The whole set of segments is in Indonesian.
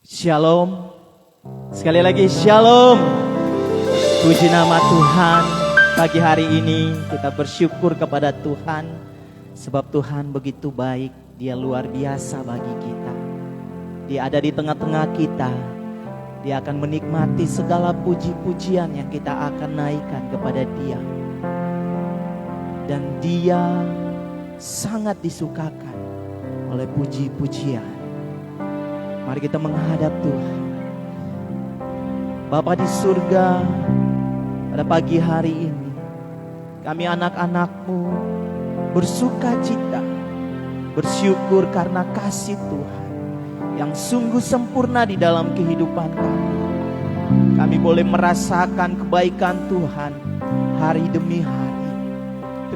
Shalom. Sekali lagi shalom. Puji nama Tuhan. Pagi hari ini kita bersyukur kepada Tuhan, sebab Tuhan begitu baik. Dia luar biasa bagi kita. Dia ada di tengah-tengah kita. Dia akan menikmati segala puji-pujian yang kita akan naikkan kepada Dia. Dan Dia sangat disukakan oleh puji-pujian. Mari kita menghadap Tuhan. Bapa di surga, pada pagi hari ini kami anak-anak-Mu bersuka cita, bersyukur karena kasih Tuhan yang sungguh sempurna di dalam kehidupan kami. Kami boleh merasakan kebaikan Tuhan hari demi hari.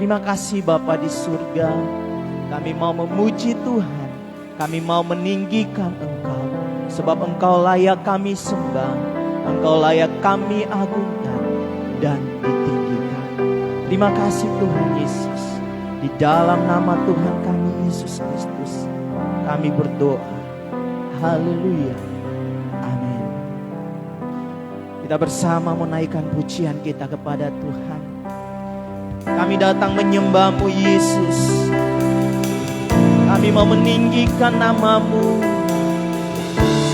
Terima kasih Bapa di surga. Kami mau memuji Tuhan, kami mau meninggikan Engkau, sebab Engkau layak kami sembah, Engkau layak kami agungkan dan ditinggikan. Terima kasih Tuhan Yesus. Di dalam nama Tuhan kami Yesus Kristus kami berdoa. Haleluya. Amin. Kita bersama menaikkan pujian kita kepada Tuhan. Kami datang menyembah-Mu Yesus. Kami mau meninggikan nama-Mu,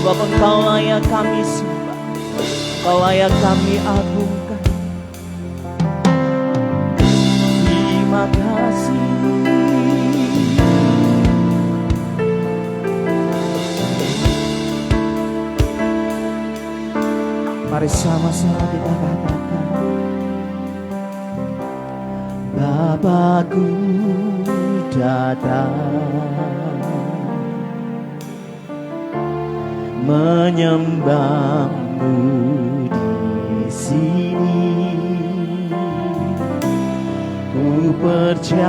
sebab Engkau layak kami sembah, Engkau layak kami agungkan. Terima kasih. Mari sama-sama kita katakan, Bapakku datang menyembah-Mu di sini. Ku percayakan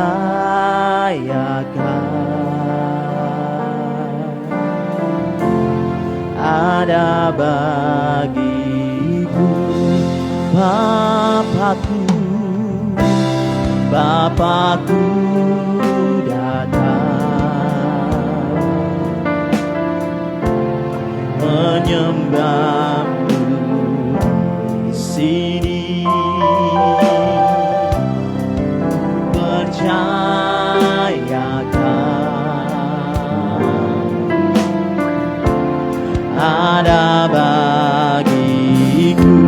ada bagiku Bapakku, Bapakku datang menyembah-Mu di sini. Percayakan ada bagiku.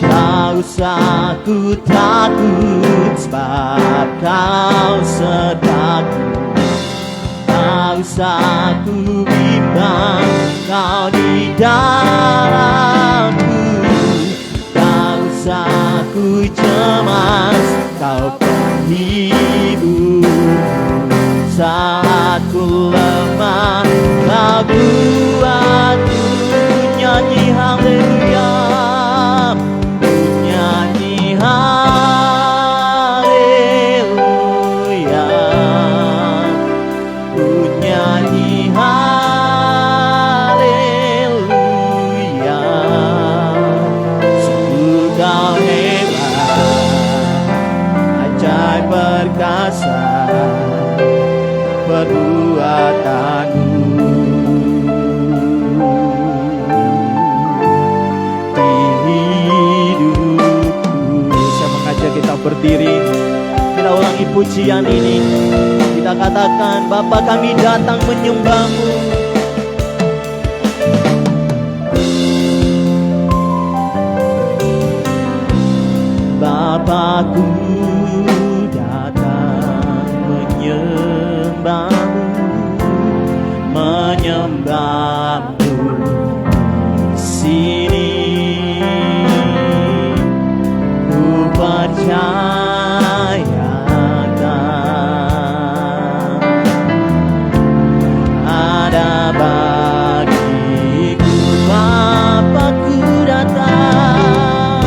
Tak usah ku takut, sebab Kau sertaku. Tak usah ku bimbang, Kau di dalamku. Tak usah ku cemas, Kau penghibur. Saat ku lemah, Kau kuatku. Nyanyi haleluya, nyanyi haleluya, nyanyi haleluya. Sungguh Kau hebat, ajaib perkasa perbuatan-Mu. Di hidupku. Saya mengajak kita berdiri, kita ulangi pujian ini. Kita katakan, Bapa kami datang menyembah-Mu. Bapakku datang menyembah-Mu, menyembah-Mu di sini. Ku percayakan ada bagiku. Bapakku datang,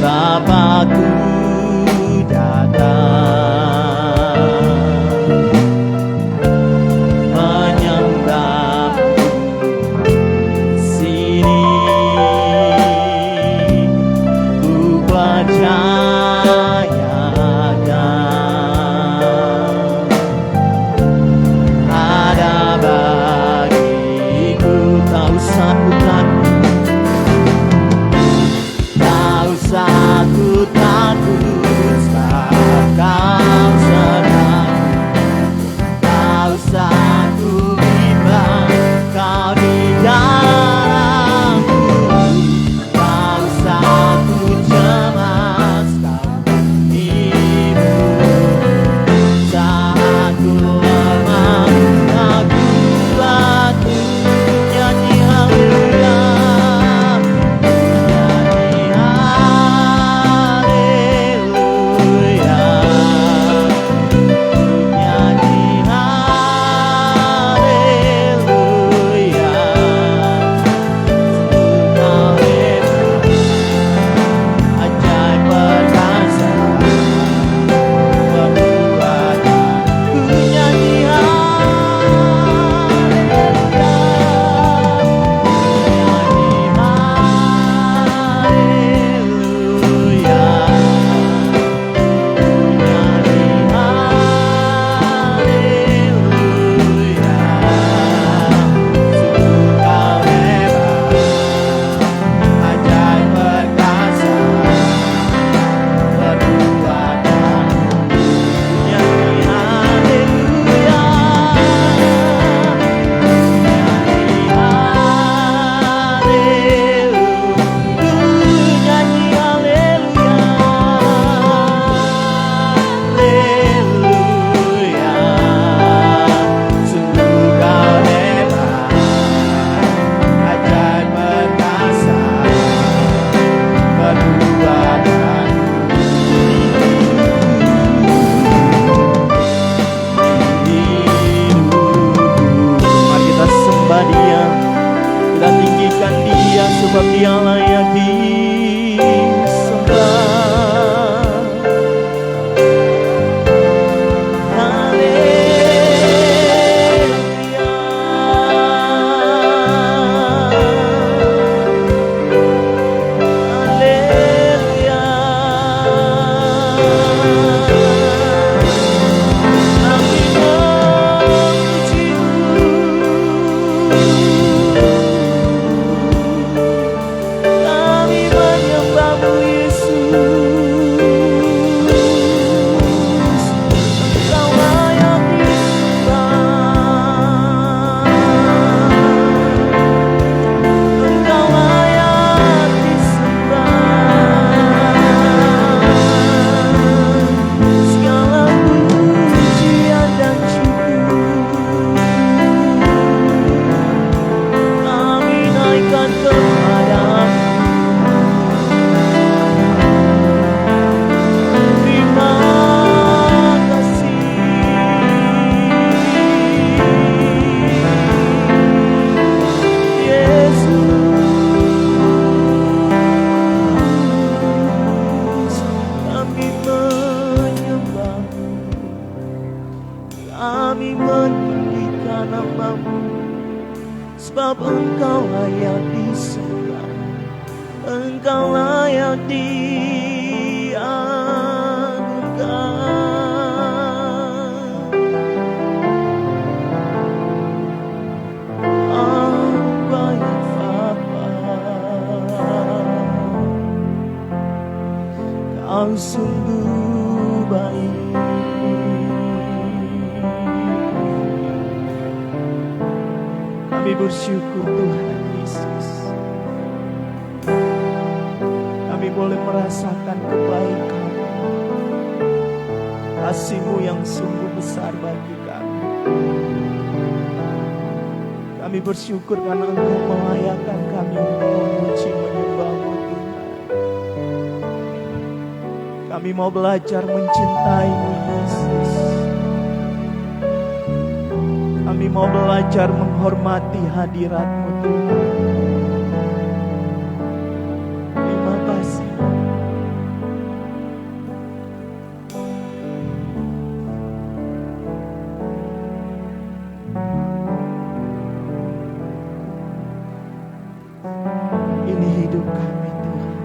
Bapakku datang menyembah-Mu di sini. Ku percaya kami meninggikan nama-Mu, sebab Engkau layak disembah, Engkau layak diagungkan. Baik Bapa, Kau sungguh baik. Kami bersyukur Tuhan Yesus, kami boleh merasakan kebaikan, kasih-Mu yang sungguh besar bagi kami. Kami bersyukur karena Engkau melayakkan kami untuk memuji menyembah-Mu Tuhan. Kami mau belajar mencintai-Mu Yesus. Kami mau belajar menghormati hadirat-Mu Tuhan. Terima kasih. Ini hidup kami Tuhan.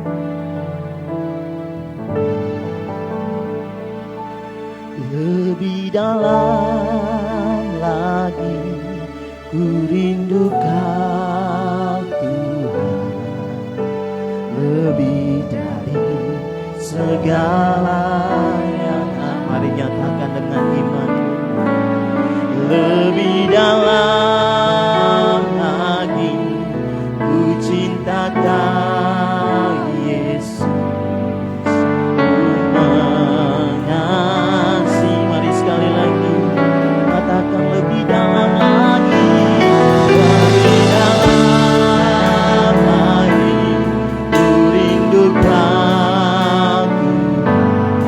Lebih dalam lagi ku rindu Kau Tuhan, lebih dari segala yang mari nyatakan dengan iman. Lebih dalam lagi ku cinta Kau Yesus, ku mengasihi. Mari sekali lagi katakan lebih dalam lagi, lebih dalam lagi ku rindu Kau Tuhan,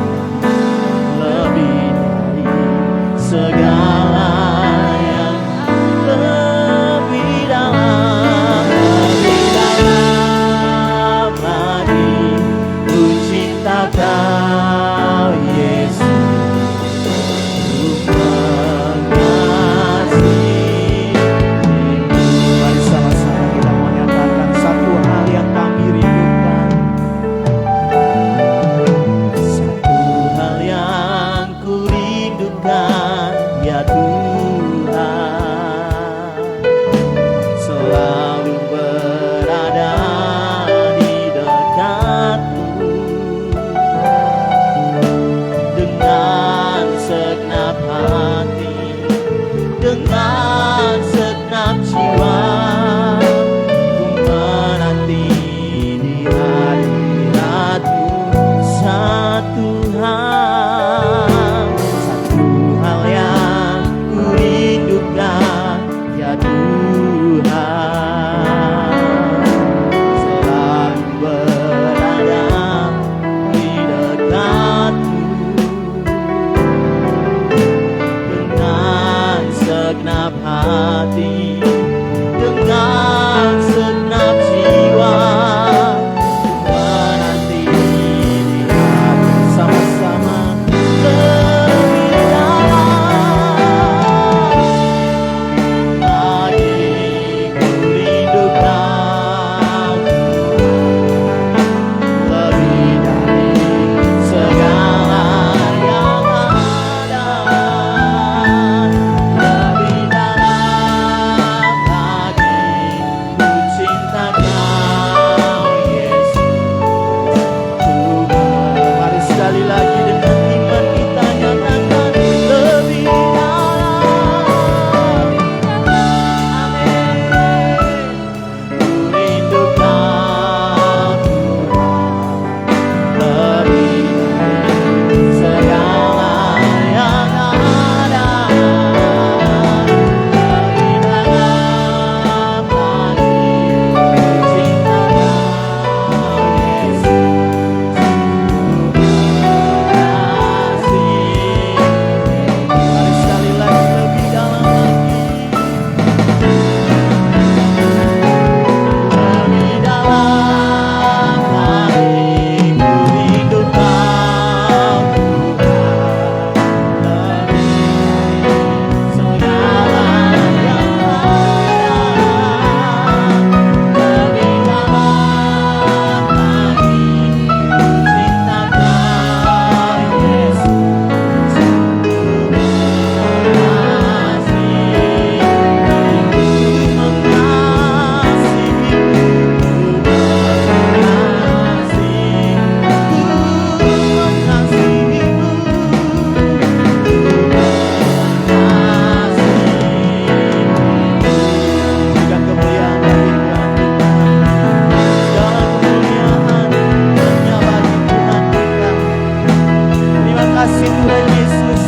kasih Tuhan Yesus.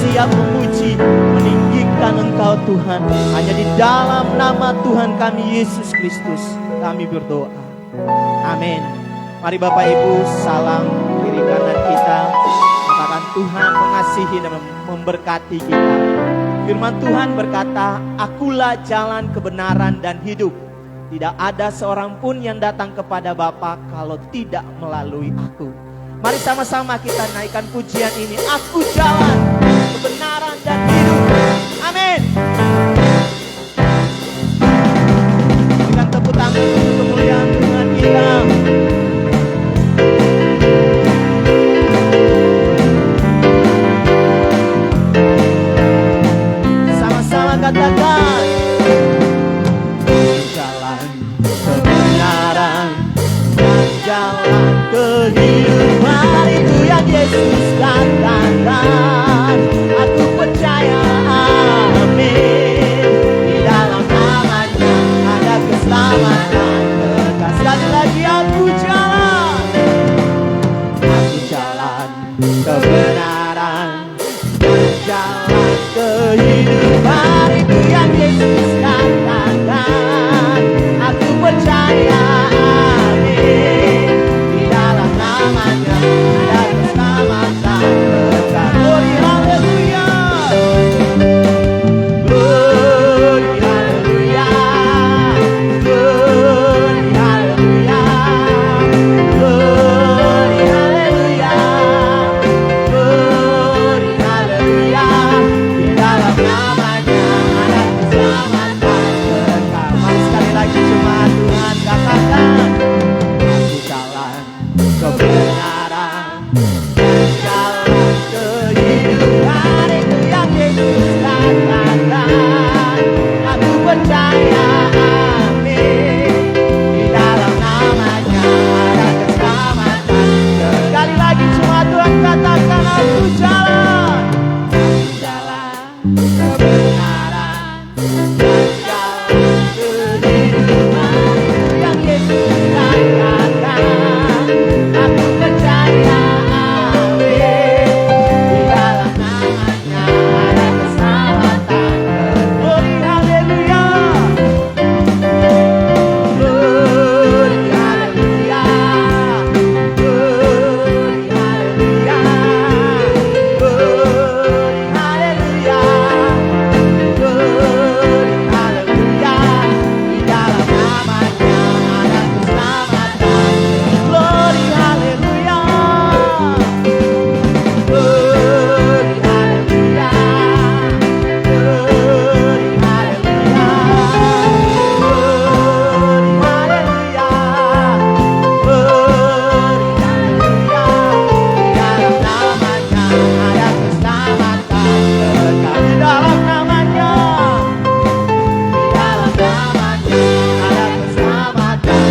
Siap memuji, meninggikan Engkau Tuhan. Hanya di dalam nama Tuhan kami Yesus Kristus kami berdoa. Amin. Mari Bapak Ibu salam kiri kanan kita. Katakan Tuhan mengasihi dan memberkati kita. Firman Tuhan berkata, akulah jalan kebenaran dan hidup. Tidak ada seorang pun yang datang kepada Bapa kalau tidak melalui aku. Mari sama-sama kita naikkan pujian ini. Aku jalan kebenaran dan hidup. Amin. Berikan tepuk tangan untuk kemuliaan Tuhan kita. Sama-sama katakan, jalan kebenaran dan jalan kehidupan, itu yang Yesus katakan. Aku percaya, amin. Di dalam namanya ada keselamatan kekal. Sekali lagi, aku jalan kebenaran dan jalan kehidupan, itu yang Yesus katakan. Aku percaya, amin. Di dalam namanya ada keselamatan kekal. Glory haleluya, glory haleluya, glory haleluya, glory haleluya, glory haleluya. Di dalam namanya ada keselamatan kekal. Mari sekali lagi jemaat Tuhan katakan, aku jalan kebenaran dan jalan kehidupan, itu yang Yesus katakan. Aku percaya, amin. Di dalam namanya ada keselamatan. Sekali lagi jemaat Tuhan katakan, aku jalan kebenaran dan jalan kehidupan, itu yang Yesus katakan. Aku percaya, amin. Di dalam namanya ada keselamatan. Glory haleluya, glory haleluya, glory haleluya, glory haleluya, glory haleluya. Di dalam namanya ada keselamatan. Glory haleluya, glory haleluya, glory haleluya, glory haleluya, glory haleluya. Di dalam namanya ada keselamatan kekal. Di dalam namanya, di dalam namanya ada keselamatan.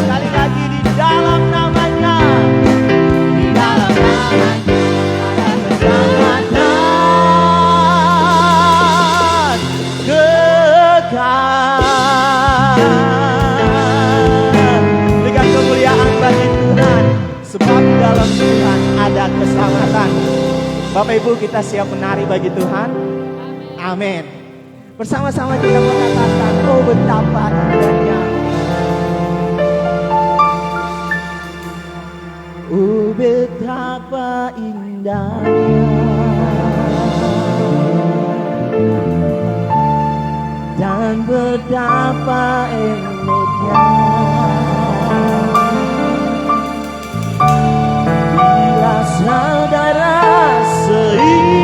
Sekali lagi, di dalam namanya, di dalam namanya ada keselamatan kekal. Berikan kemuliaan bagi Tuhan, sebab di dalam Tuhan ada keselamatan. Bapak Ibu, kita siap menari bagi Tuhan. Amin. Bersama-sama kita mengatakan, oh betapa indahnya, oh betapa indahnya, dan betapa eloknya, bila saudara seiman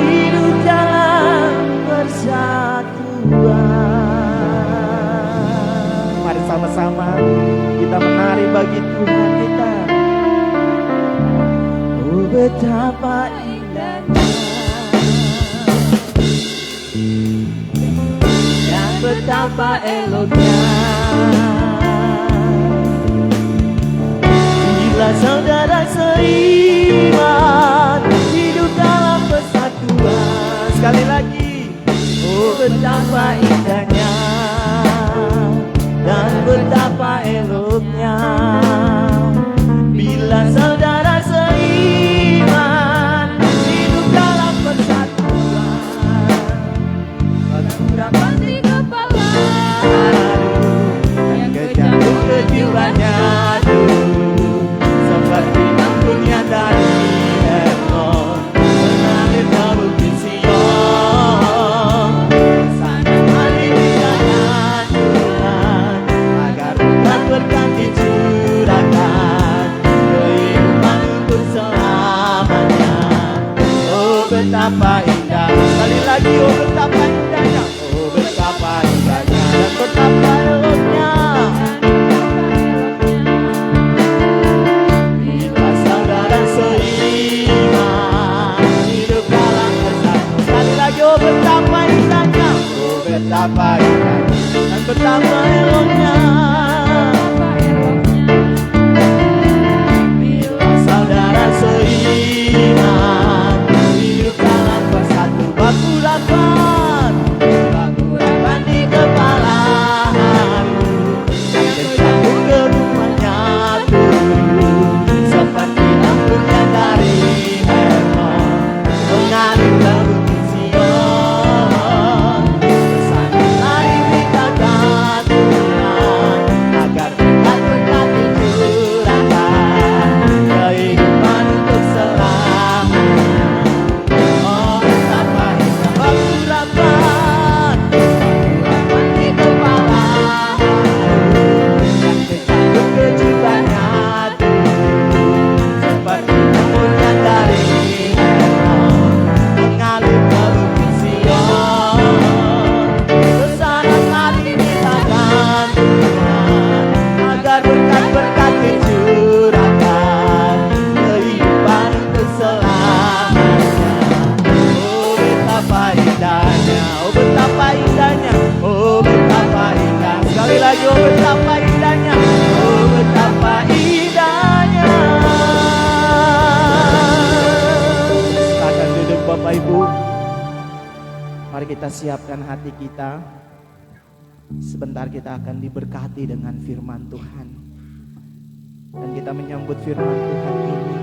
hidup dalam persatuan. Mari sama-sama kita menari bagi Tuhan kita. Oh betapa indahnya, dan betapa eloknya, bila saudara seiman hidup dalam persatuan. Sekali lagi, oh betapa indahnya, dan betapa eloknya, betapa indah. Sekali lagi, oh betapa indahnya, oh betapa indahnya dan betapa eloknya. Bila saudara seiman hidup dalam bersatu. Sekali lagi, oh betapa indahnya, oh betapa indahnya dan betapa eloknya. Bila saudara seiman hidup dalam bersatu. Baku rapat di kepala haru, terjatuh ke rumahnya turun seperti embun yang dari Hermon mengalir ke bukit Sion. Bersama lari berkata Tuhan agar berkat-berkat dicurahkan kehidupan untuk selamanya. Oh betapa indah waktu rapat di kepala yang terjatuh ke jiwanya turun seperti embun yang dari Hermon mengalir ke bukit Sion. Bersama lari mintakan Tuhan agar berkat-berkat dicurahkan kehidupan untuk selamanya. Oh betapa indahnya, oh betapa indahnya, oh betapa indah. Sekali lagi, oh betapa indahnya, oh betapa indahnya. Silakan duduk Bapak Ibu. Mari kita siapkan hati kita. Sebentar kita akan diberkati dengan firman Tuhan. Dan kita menyambut firman Tuhan ini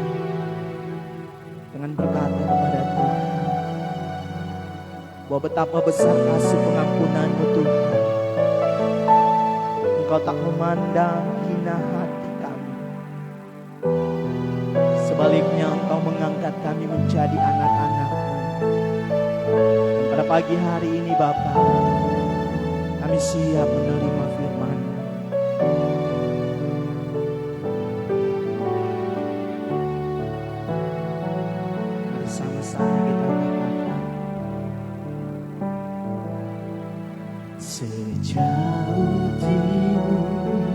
dengan berkata kepada Tuhan bahwa betapa besar kasih pengampunan-Mu Tuhan. Engkau tak memandang hina hati kami. Sebaliknya Engkau mengangkat kami menjadi anak-anak-Mu. Dan pada pagi hari ini Bapa, kami siap menerima firman-Mu. Mari sama-sama kita katakan, sejauh timur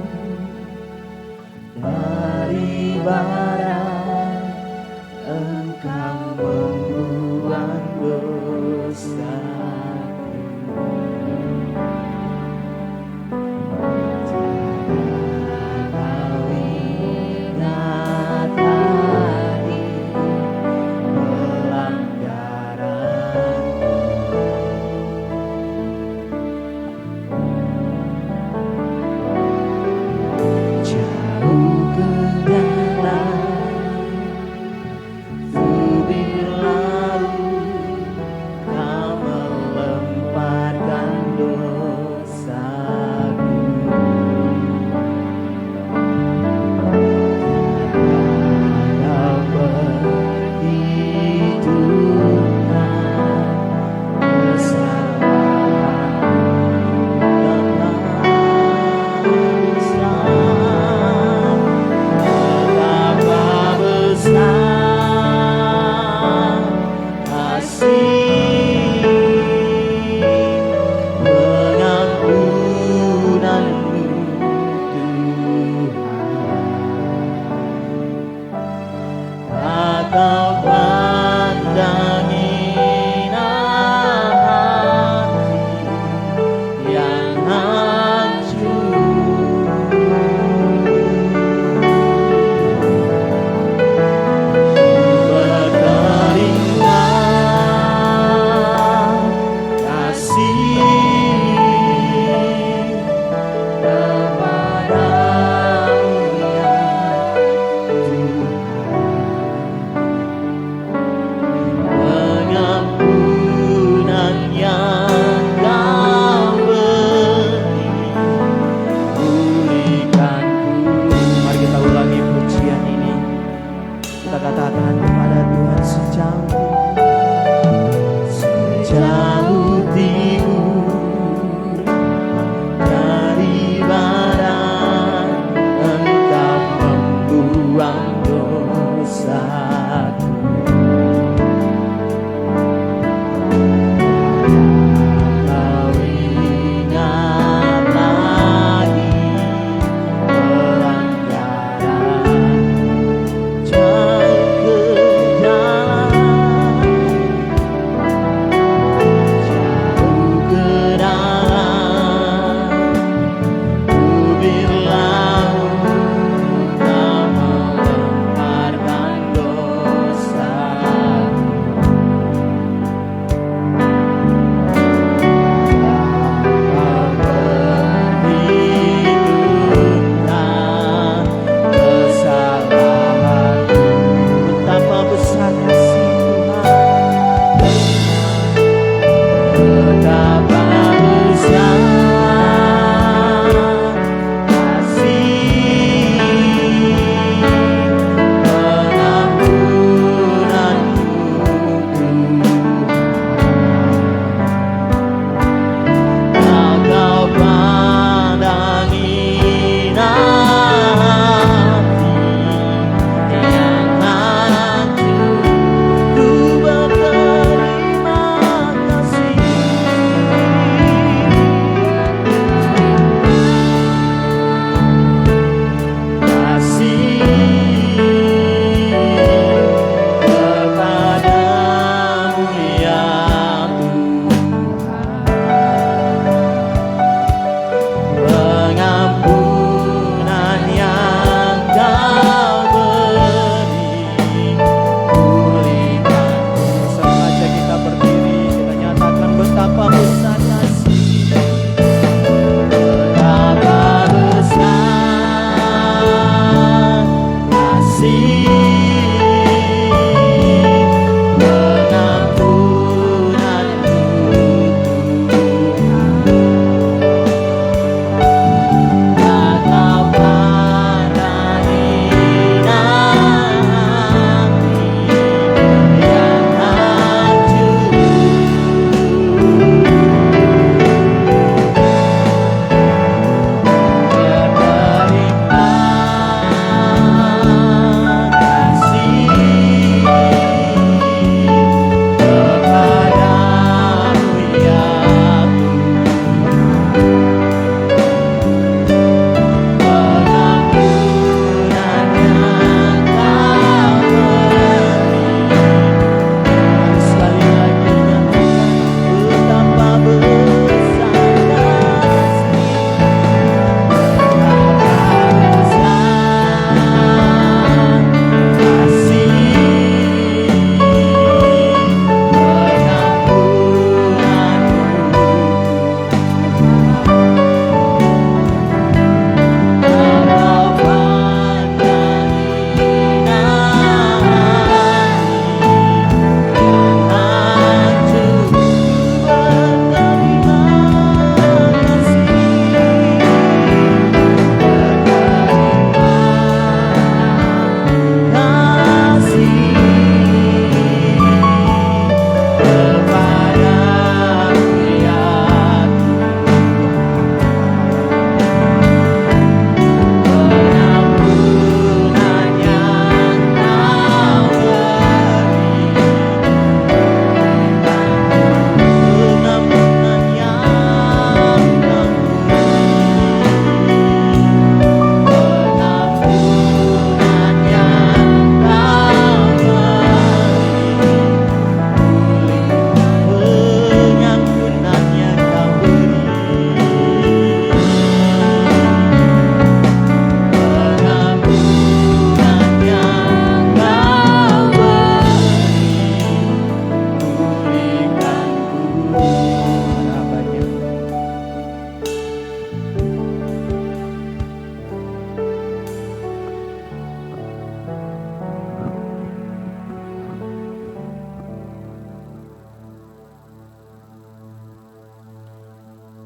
dari barat Engkau membuang dosaku. Kau ingat hari pelanggaranku. Jauh ke dalam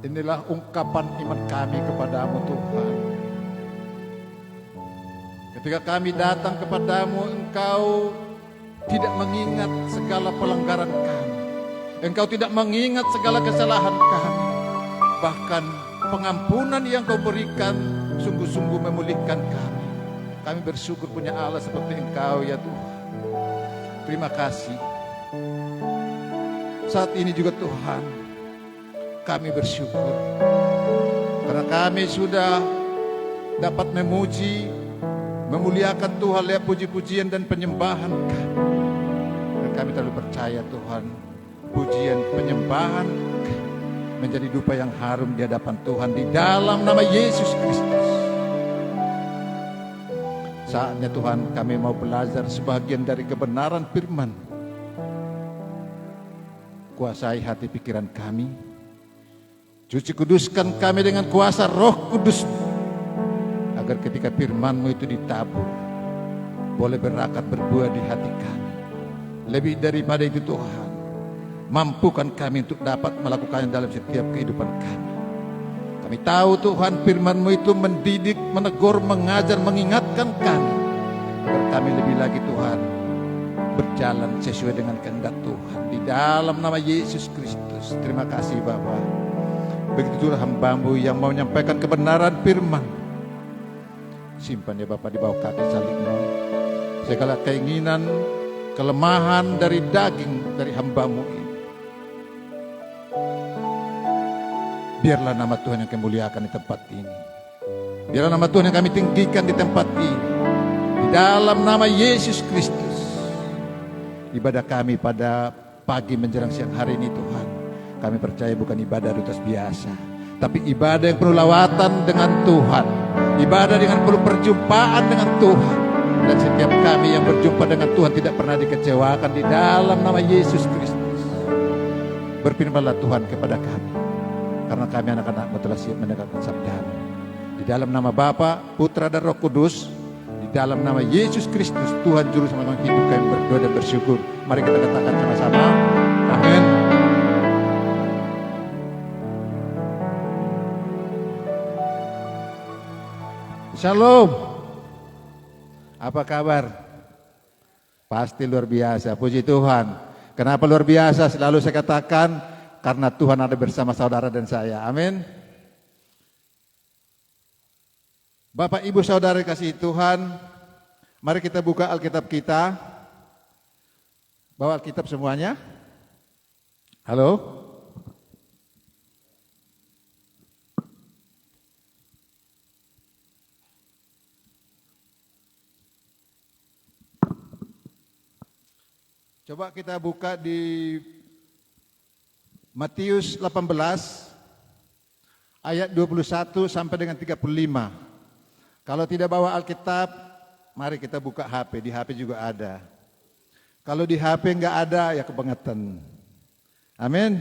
Inilah ungkapan iman kami kepadamu Tuhan. Ketika kami datang kepadamu, Engkau tidak mengingat segala pelanggaran kami. Engkau tidak mengingat segala kesalahan kami. Bahkan pengampunan yang Kau berikan sungguh-sungguh memulihkan kami. Kami bersyukur punya Allah seperti Engkau ya Tuhan. Terima kasih. Saat ini juga Tuhan, kami bersyukur karena kami sudah dapat memuji, memuliakan Tuhan lewat puji-pujian dan penyembahan kami. Dan kami terlalu percaya Tuhan, pujian penyembahan menjadi dupa yang harum di hadapan Tuhan di dalam nama Yesus Kristus. Saatnya Tuhan kami mau belajar sebagian dari kebenaran firman. Kuasai hati pikiran kami, cuci kuduskan kami dengan kuasa Roh Kudus, agar ketika firman-Mu itu ditabur, boleh berakat berbuah di hati kami. Lebih daripada itu Tuhan, mampukan kami untuk dapat melakukannya dalam setiap kehidupan kami. Kami tahu Tuhan firman-Mu itu mendidik, menegur, mengajar, mengingatkan kami, agar kami lebih lagi Tuhan berjalan sesuai dengan kehendak Tuhan. Di dalam nama Yesus Kristus, terima kasih Bapa. Begitu juga hamba-Mu yang mau menyampaikan kebenaran firman. Simpan ya Bapak di bawah kaki salib-Mu. Segala keinginan, kelemahan dari daging dari hamba-Mu ini, biarlah nama Tuhan yang kami muliakan di tempat ini. Biarlah nama Tuhan yang kami tinggikan di tempat ini. Di dalam nama Yesus Kristus. Ibadah kami pada pagi menjelang siang hari ini Tuhan, kami percaya bukan ibadah rutas biasa, tapi ibadah yang penuh lawatan dengan Tuhan, ibadah dengan penuh perjumpaan dengan Tuhan. Dan setiap kami yang berjumpa dengan Tuhan tidak pernah dikecewakan di dalam nama Yesus Kristus. Berfirmanlah Tuhan kepada kami, karena kami anak-anak-Mu telah siap mendengarkan sabda-Mu. Di dalam nama Bapa, Putra dan Roh Kudus, di dalam nama Yesus Kristus, Tuhan Juru Selamat hidup, kami berdoa dan bersyukur. Mari kita katakan sama-sama, amin. Shalom. Apa kabar? Pasti luar biasa, puji Tuhan. Kenapa luar biasa? Selalu saya katakan, karena Tuhan ada bersama saudara dan saya, amin. Bapak Ibu Saudara kasih Tuhan, mari kita buka Alkitab kita. Bawa Alkitab semuanya. Halo? Coba kita buka di Matius 18 ayat 21 sampai dengan 35. Kalau tidak bawa Alkitab, mari kita buka HP. Di HP juga ada. Kalau di HP enggak ada, ya kebangetan. Amin.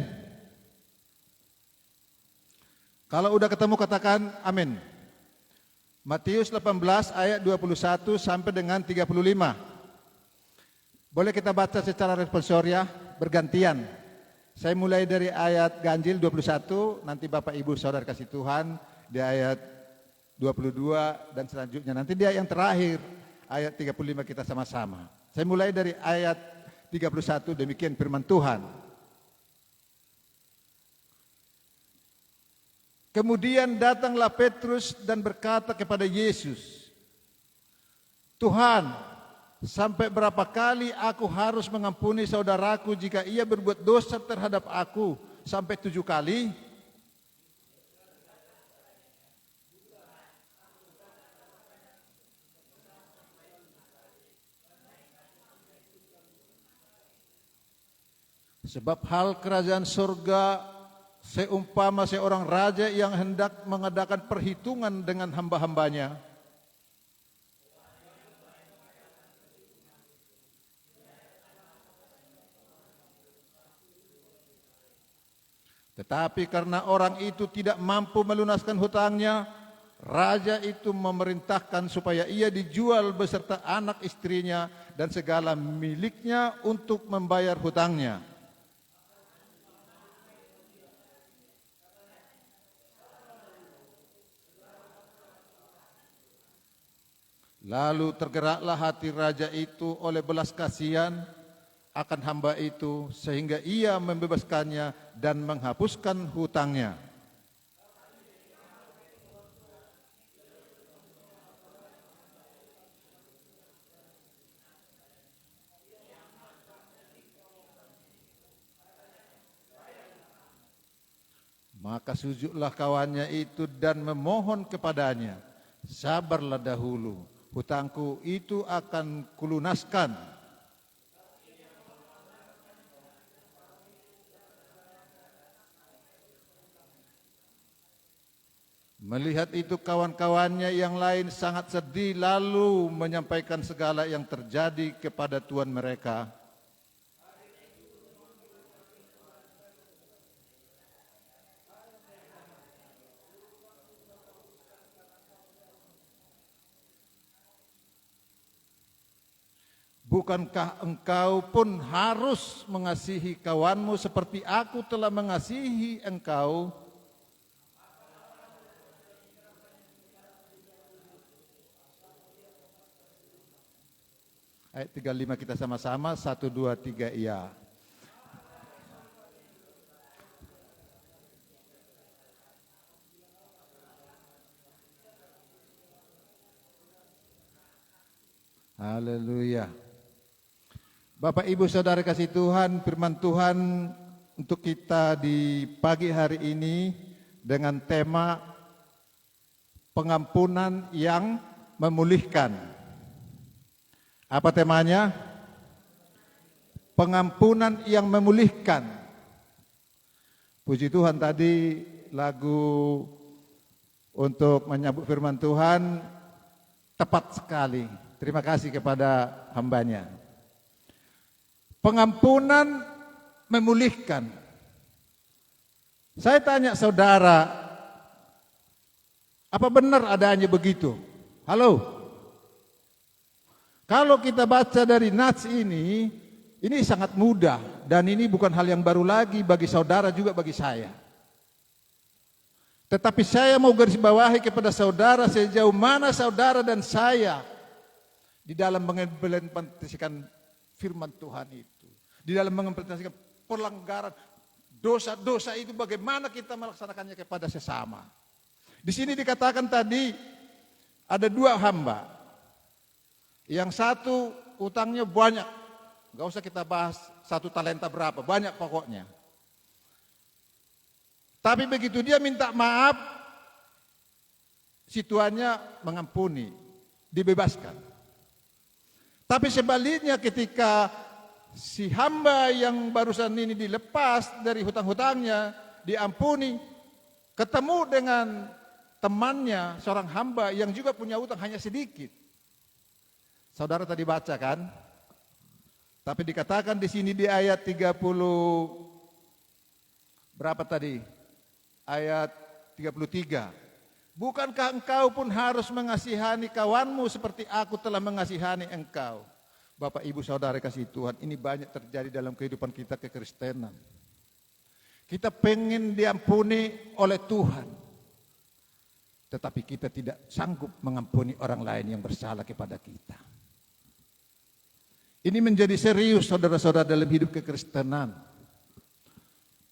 Kalau udah ketemu katakan amin. Matius 18 ayat 21 sampai dengan 35. Boleh kita baca secara responsorial bergantian. Saya mulai dari ayat ganjil 21, nanti Bapak Ibu Saudara kasih Tuhan di ayat 22 dan selanjutnya. Nanti dia yang terakhir ayat 35 kita sama-sama. Saya mulai dari ayat 31, demikian firman Tuhan. Kemudian datanglah Petrus dan berkata kepada Yesus, Tuhan, sampai berapa kali aku harus mengampuni saudaraku jika ia berbuat dosa terhadap aku? Sampai 7 kali? Sebab hal kerajaan surga seumpama seorang raja yang hendak mengadakan perhitungan dengan hamba-hambanya. Tetapi karena orang itu tidak mampu melunaskan hutangnya, raja itu memerintahkan supaya ia dijual beserta anak istrinya dan segala miliknya untuk membayar hutangnya. Lalu tergeraklah hati raja itu oleh belas kasihan akan hamba itu, sehingga ia membebaskannya dan menghapuskan hutangnya. Maka sujudlah kawannya itu dan memohon kepadanya, sabarlah dahulu, hutangku itu akan kulunaskan. Melihat itu kawan-kawannya yang lain sangat sedih, lalu menyampaikan segala yang terjadi kepada tuan mereka. Bukankah engkau pun harus mengasihi kawanmu seperti aku telah mengasihi engkau? Ayat 35 kita sama-sama, 1, 2, 3, iya. Haleluya. Bapak Ibu Saudara kasih Tuhan, firman Tuhan untuk kita di pagi hari ini dengan tema pengampunan yang memulihkan. Apa temanya? Pengampunan yang memulihkan. Puji Tuhan, tadi lagu untuk menyambut firman Tuhan tepat sekali. Terima kasih kepada hambanya. Pengampunan memulihkan. Saya tanya saudara, apa benar adanya begitu? Halo? Kalau kita baca dari nats ini sangat mudah. Dan ini bukan hal yang baru lagi bagi saudara juga bagi saya. Tetapi saya mau garis bawahi kepada saudara sejauh mana saudara dan saya di dalam mengimplementasikan firman Tuhan itu. Di dalam mengimplementasikan pelanggaran dosa-dosa itu, bagaimana kita melaksanakannya kepada sesama. Di sini dikatakan tadi ada 2 hamba. Yang satu utangnya banyak. Gak usah kita bahas 1 talenta berapa, banyak pokoknya. Tapi begitu dia minta maaf, si tuannya mengampuni, dibebaskan. Tapi sebaliknya ketika si hamba yang barusan ini dilepas dari hutang-hutangnya, diampuni, ketemu dengan temannya, seorang hamba yang juga punya hutang hanya sedikit. Saudara tadi baca kan? Tapi dikatakan di sini di ayat 30 berapa tadi? Ayat 33. Bukankah engkau pun harus mengasihani kawanmu seperti aku telah mengasihani engkau? Bapak Ibu Saudara kasih Tuhan, ini banyak terjadi dalam kehidupan kita kekristenan. Kita pengen diampuni oleh Tuhan, tetapi kita tidak sanggup mengampuni orang lain yang bersalah kepada kita. Ini menjadi serius saudara-saudara dalam hidup kekristenan.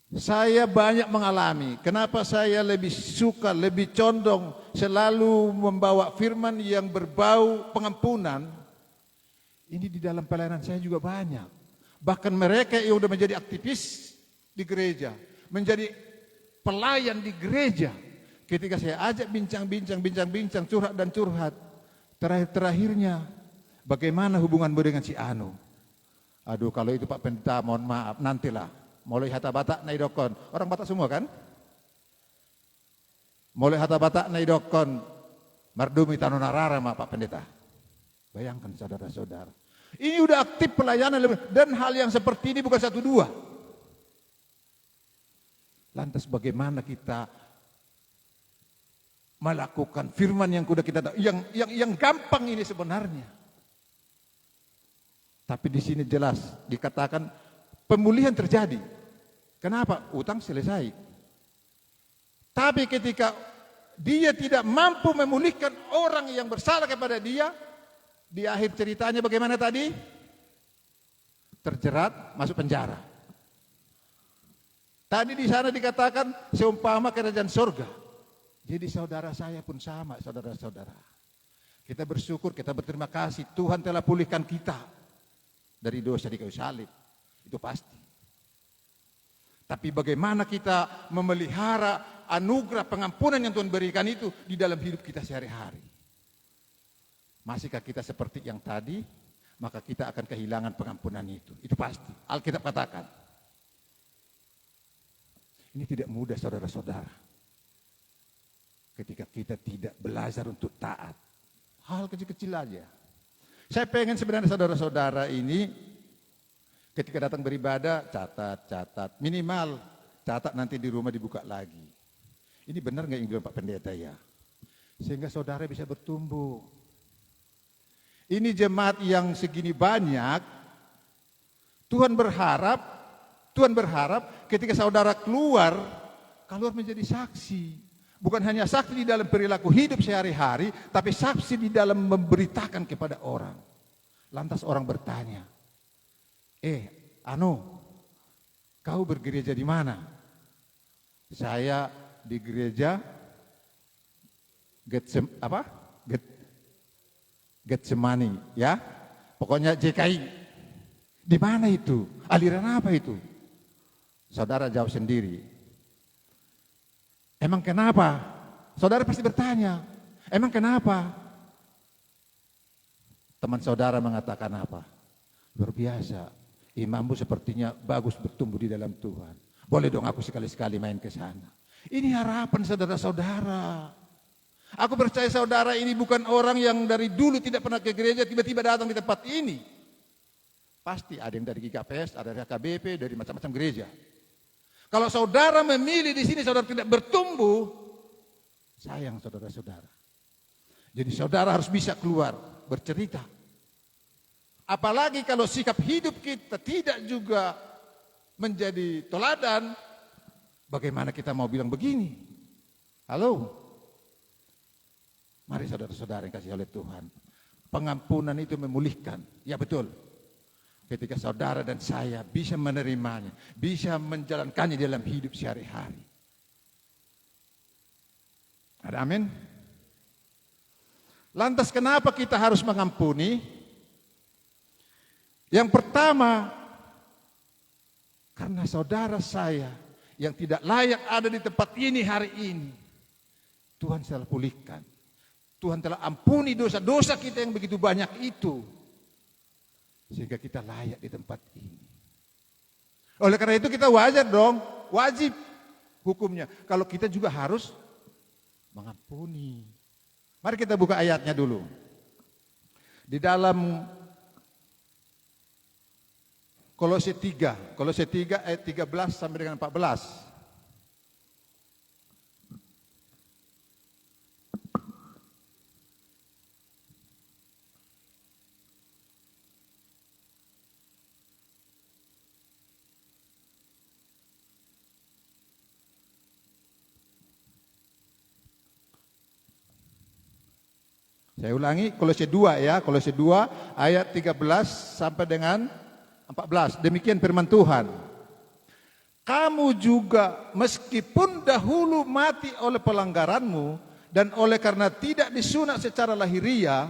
Saya banyak mengalami. Kenapa saya lebih suka, lebih condong selalu membawa firman yang berbau pengampunan? Ini di dalam pelayanan saya juga banyak. Bahkan mereka yang sudah menjadi aktivis di gereja, menjadi pelayan di gereja. Ketika saya ajak bincang, curhat dan curhat, terakhirnya bagaimana hubunganmu dengan si Anu? Aduh, kalau itu Pak Pendeta mohon maaf, nantilah. Mulai hata batak naidokon. Orang Batak semua kan? Mulai hata batak naidokon. Mardumi tanunarara ma Pak Pendeta. Bayangkan saudara-saudara. Ini udah aktif pelayanan. Dan hal yang seperti ini bukan 1, 2. Lantas bagaimana kita melakukan firman yang sudah kita tahu. Yang gampang ini sebenarnya. Tapi di sini jelas dikatakan pemulihan terjadi. Kenapa? Utang selesai. Tapi ketika dia tidak mampu memulihkan orang yang bersalah kepada dia, Di akhir ceritanya bagaimana tadi? Terjerat, masuk penjara. Tadi di sana dikatakan seumpama kerajaan surga. Jadi saudara saya pun sama, saudara-saudara. Kita bersyukur, kita berterima kasih. Tuhan telah pulihkan kita dari dosa di kayu salib. Itu pasti. Tapi bagaimana kita memelihara anugerah pengampunan yang Tuhan berikan itu di dalam hidup kita sehari-hari. Masihkah kita seperti yang tadi? Maka kita akan kehilangan pengampunan itu. Itu pasti. Alkitab katakan. Ini tidak mudah saudara-saudara. Ketika kita tidak belajar untuk taat. Hal kecil-kecil aja. Saya pengen sebenarnya saudara-saudara ini ketika datang beribadah catat. Minimal catat nanti di rumah dibuka lagi. Ini benar nggak yang bilang Pak Pendeta ya? Sehingga saudara bisa bertumbuh. Ini jemaat yang segini banyak. Tuhan berharap ketika saudara keluar menjadi saksi. Bukan hanya saksi di dalam perilaku hidup sehari-hari, tapi saksi di dalam memberitakan kepada orang. Lantas orang bertanya, kau bergereja di mana? Saya di gereja Getsemani, ya. Pokoknya JKI. Di mana itu? Aliran apa itu? Saudara jawab sendiri. Emang kenapa? Saudara pasti bertanya. Emang kenapa? Teman saudara mengatakan apa? Luar biasa. Imammu sepertinya bagus bertumbuh di dalam Tuhan. Boleh dong aku sekali-sekali main ke sana. Ini harapan saudara-saudara. Aku percaya saudara ini bukan orang yang dari dulu tidak pernah ke gereja, tiba-tiba datang di tempat ini. Pasti ada yang dari GKPS, ada dari KBP, dari macam-macam gereja. Kalau saudara memilih di sini saudara tidak bertumbuh, sayang saudara-saudara. Jadi saudara harus bisa keluar bercerita. Apalagi kalau sikap hidup kita tidak juga menjadi teladan, bagaimana kita mau bilang begini? Halo? Mari saudara-saudara yang kasih oleh Tuhan. Pengampunan itu memulihkan. Ya betul. Ketika saudara dan saya bisa menerimanya, bisa menjalankannya dalam hidup sehari-hari. Ada amin? Lantas kenapa kita harus mengampuni? Yang pertama, karena saudara saya yang tidak layak ada di tempat ini hari ini, Tuhan telah pulihkan. Tuhan telah ampuni dosa-dosa kita yang begitu banyak itu. Sehingga kita layak di tempat ini. Oleh karena itu kita wajib hukumnya. Kalau kita juga harus mengampuni. Mari kita buka ayatnya dulu. Di dalam Kolose 3 ayat 13 sampai dengan 14. Saya ulangi, Kolose 2 ya, Kolose 2 ayat 13 sampai dengan 14. Demikian firman Tuhan. Kamu juga meskipun dahulu mati oleh pelanggaranmu dan oleh karena tidak disunat secara lahiriah,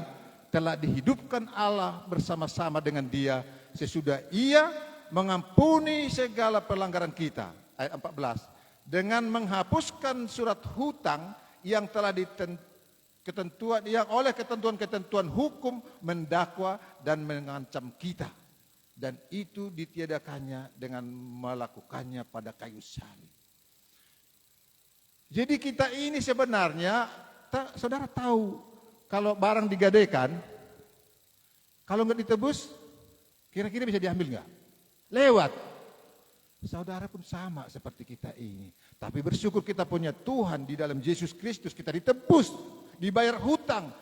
telah dihidupkan Allah bersama-sama dengan Dia sesudah Ia mengampuni segala pelanggaran kita. Ayat 14. Dengan menghapuskan surat hutang yang telah oleh ketentuan-ketentuan hukum mendakwa dan mengancam kita, dan itu ditiadakannya dengan melakukannya pada kayu salib. Jadi kita ini sebenarnya saudara tahu kalau barang digadaikan, kalau nggak ditebus, kira-kira bisa diambil nggak? Lewat. Saudara pun sama seperti kita ini. Tapi bersyukur kita punya Tuhan di dalam Yesus Kristus, kita ditebus, dibayar hutang,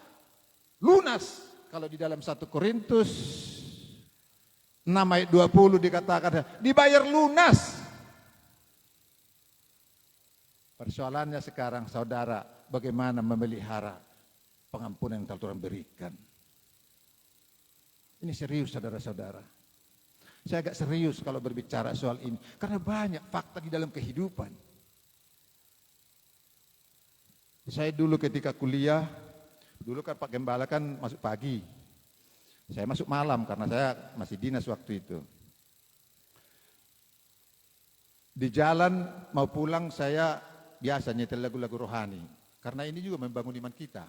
lunas. Kalau di dalam 1 Korintus 6 ayat 20 dikatakan dibayar lunas. Persoalannya sekarang saudara, bagaimana memelihara pengampunan yang telah Tuhan berikan. Ini serius saudara-saudara. Saya agak serius kalau berbicara soal ini. Karena banyak fakta di dalam kehidupan. Saya dulu ketika kuliah, dulu kan Pak Gembala kan masuk pagi. Saya masuk malam karena saya masih dinas waktu itu. Di jalan mau pulang saya biasa nyetel lagu-lagu rohani. Karena ini juga membangun iman kita.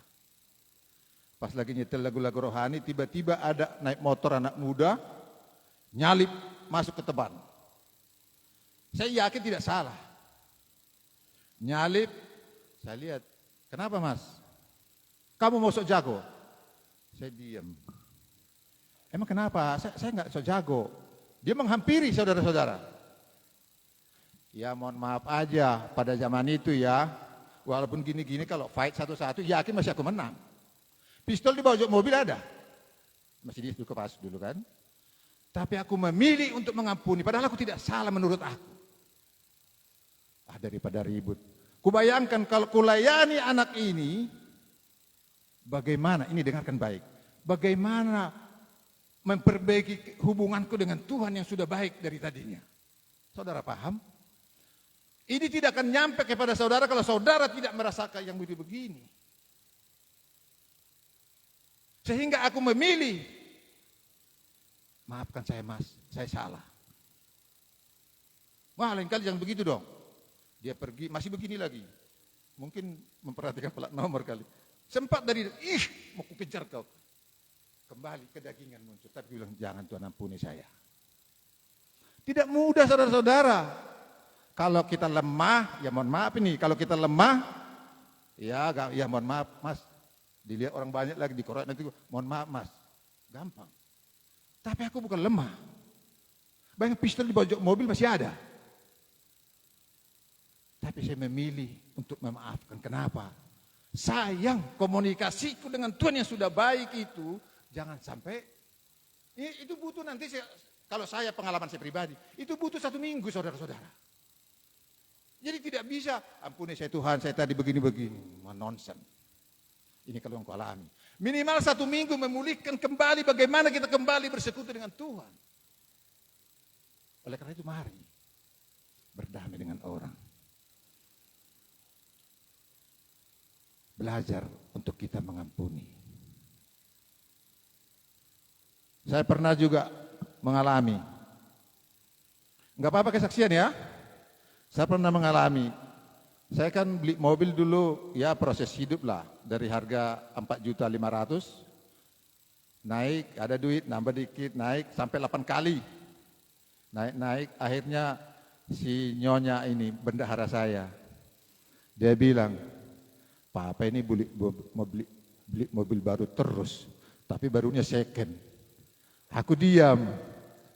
Pas lagi nyetel lagu-lagu rohani, tiba-tiba ada naik motor anak muda, nyalip masuk ke teban. Saya yakin tidak salah. Nyalip, saya lihat, kenapa mas? Kamu mau sok jago? Saya diam. Emang kenapa? Saya nggak sok jago. Dia menghampiri saudara-saudara. Ya mohon maaf aja pada zaman itu ya. Walaupun gini-gini kalau fight satu-satu yakin masih aku menang. Pistol di bawah jok mobil ada. Masih di pas dulu kan. Tapi aku memilih untuk mengampuni. Padahal aku tidak salah menurut aku. Daripada ribut. Kubayangkan kalau kulayani anak ini. Bagaimana, ini dengarkan baik. Bagaimana memperbaiki hubunganku dengan Tuhan yang sudah baik dari tadinya. Saudara paham? Ini tidak akan nyampe kepada saudara kalau saudara tidak merasakan yang begini. Sehingga aku memilih, maafkan saya mas, saya salah. Wah lain kali jangan begitu dong. Dia pergi, masih begini lagi. Mungkin memperhatikan plat nomor kali. Sempat dari, mau kukejar kau. Kembali kedagingan muncul, tapi bilang jangan Tuhan ampuni saya. Tidak mudah saudara-saudara. Kalau kita lemah, ya mohon maaf ini. Kalau kita lemah, ya mohon maaf mas. Dilihat orang banyak lagi dikorek nanti, mohon maaf mas. Gampang. Tapi aku bukan lemah. Banyak pistol di bawah mobil masih ada. Tapi saya memilih untuk memaafkan. Kenapa? Sayang komunikasiku dengan Tuhan yang sudah baik itu. Jangan sampai, itu butuh nanti, kalau saya pengalaman saya pribadi. Itu butuh 1 minggu saudara-saudara. Jadi tidak bisa, ampuni saya Tuhan, saya tadi begini-begini. Nonsen. Ini kalau yang kau alami. Minimal 1 minggu memulihkan kembali bagaimana kita kembali bersekutu dengan Tuhan. Oleh karena itu mari berdamai dengan orang. Belajar untuk kita mengampuni. Saya pernah juga mengalami. Enggak apa-apa kesaksian ya. Saya pernah mengalami. Saya kan beli mobil dulu, ya proses hidup lah. Dari harga 4.500.000, naik, ada duit, nambah dikit, naik, sampai 8 kali. Naik, akhirnya si nyonya ini, bendahara saya. Dia bilang, Papa ini beli mobil baru terus, tapi barunya second. Aku diam.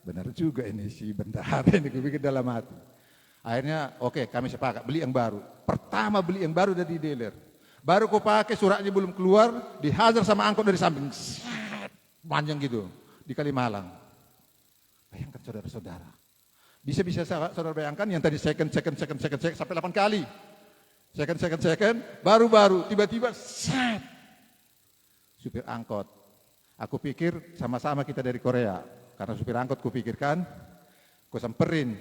Benar juga ini si bendahara ini, aku pikir dalam hati. Akhirnya oke, kami sepakat beli yang baru. Pertama beli yang baru dari dealer. Baru kau pakai suratnya belum keluar, dihajar sama angkot dari samping. Panjang gitu di Kalimalang. Bayangkan saudara-saudara. Bisa-bisa saudara bayangkan yang tadi second sampai 8 kali. Second, baru-baru tiba-tiba supir angkot. Aku pikir sama-sama kita dari Korea. Karena supir angkot kupikirkan, ku samperin.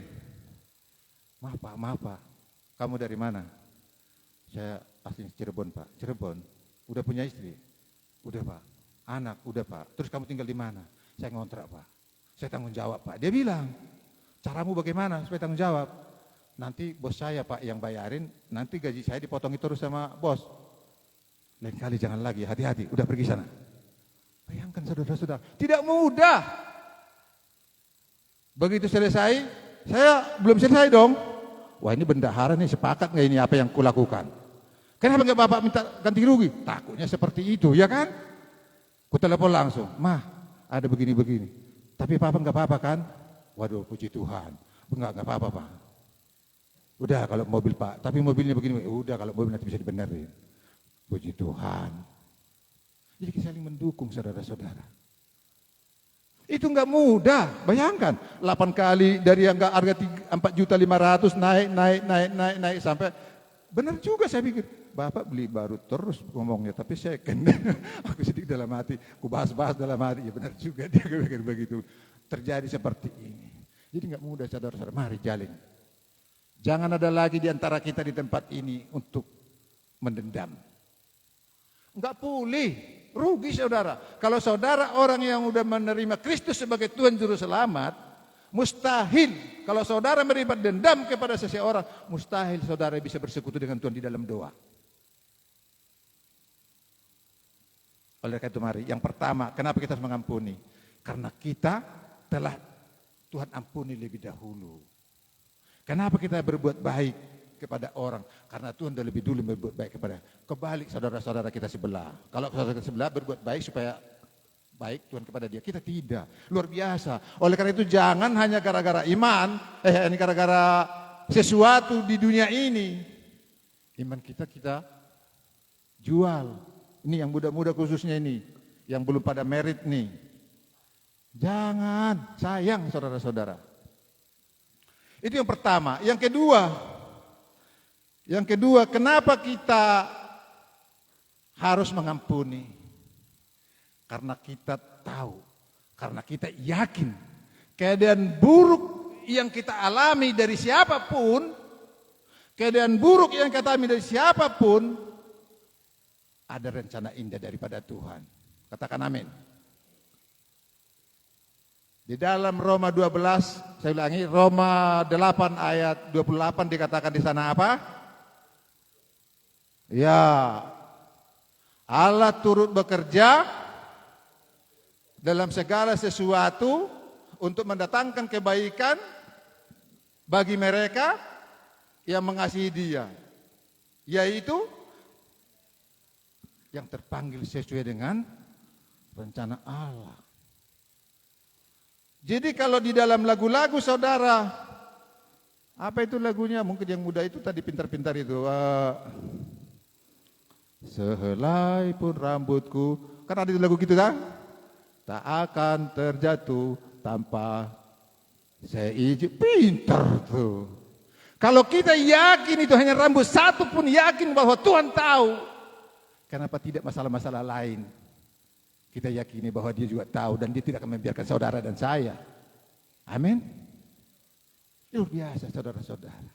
Maaf pak, kamu dari mana? Saya asli Cirebon pak. Cirebon, udah punya istri? Udah pak. Anak? Udah pak. Terus kamu tinggal di mana? Saya ngontrak pak. Saya tanggung jawab pak. Dia bilang, caramu bagaimana supaya tanggung jawab? Nanti bos saya pak yang bayarin, nanti gaji saya dipotongi terus sama bos. Lain kali jangan lagi, hati-hati, udah pergi sana. Bayangkan saudara-saudara, tidak mudah. Begitu selesai, saya belum selesai dong. Wah ini bendahara nih, sepakat nggak ini apa yang kulakukan? Kenapa nggak bapak minta ganti rugi? Takutnya seperti itu, ya kan? Ku telepon langsung, mah ada begini-begini. Tapi papa nggak apa-apa kan? Waduh puji Tuhan, nggak apa-apa pak. Udah kalau mobil pak, tapi mobilnya begini, udah kalau mobil nanti bisa dibenerin. Puji Tuhan. Jadi kita saling mendukung saudara-saudara. Itu enggak mudah, bayangkan 8 kali dari yang harga 4.500.000 naik sampai benar juga saya pikir. Bapak beli baru terus ngomongnya, tapi second. Aku sedikit dalam hati, aku bahas-bahas dalam hati, ya benar juga dia pikir begitu. Terjadi seperti ini. Jadi nggak mudah saudara-saudara, mari jalin. Jangan ada lagi di antara kita di tempat ini untuk mendendam. Enggak pulih, rugi saudara. Kalau saudara orang yang udah menerima Kristus sebagai Tuhan Juru Selamat, mustahil kalau saudara menerima dendam kepada seseorang, mustahil saudara bisa bersekutu dengan Tuhan di dalam doa. Oleh karena itu mari, yang pertama, kenapa kita harus mengampuni? Karena kita telah Tuhan ampuni lebih dahulu. Kenapa kita berbuat baik kepada orang? Karena Tuhan sudah lebih dulu berbuat baik kepada. Kebalik saudara-saudara kita sebelah. Kalau saudara kita sebelah berbuat baik supaya baik Tuhan kepada dia, kita tidak. Luar biasa. Oleh karena itu jangan hanya gara-gara iman, ini gara-gara sesuatu di dunia ini. Iman kita jual. Ini yang muda-muda khususnya ini, yang belum pada merit nih. Jangan, sayang saudara-saudara. Itu yang pertama. Yang kedua, kenapa kita harus mengampuni? Karena kita tahu, karena kita yakin keadaan buruk yang kita alami dari siapapun, ada rencana indah daripada Tuhan. Katakan amin. Di dalam Roma 12, saya ulangi, Roma 8 ayat 28 dikatakan di sana apa? Ya, Allah turut bekerja dalam segala sesuatu untuk mendatangkan kebaikan bagi mereka yang mengasihi Dia, yaitu yang terpanggil sesuai dengan rencana Allah. Jadi kalau di dalam lagu-lagu saudara, apa itu lagunya? Mungkin yang muda itu tadi pintar-pintar itu. Sehelai pun rambutku, kan ada itu lagu gitu kan? Tak akan terjatuh tanpa seizin. Pintar tuh. Kalau kita yakin itu hanya rambut satu pun yakin bahwa Tuhan tahu. Kenapa tidak masalah-masalah lain? Kita yakini bahwa Dia juga tahu dan Dia tidak akan membiarkan saudara dan saya. Amin. Luar biasa saudara-saudara.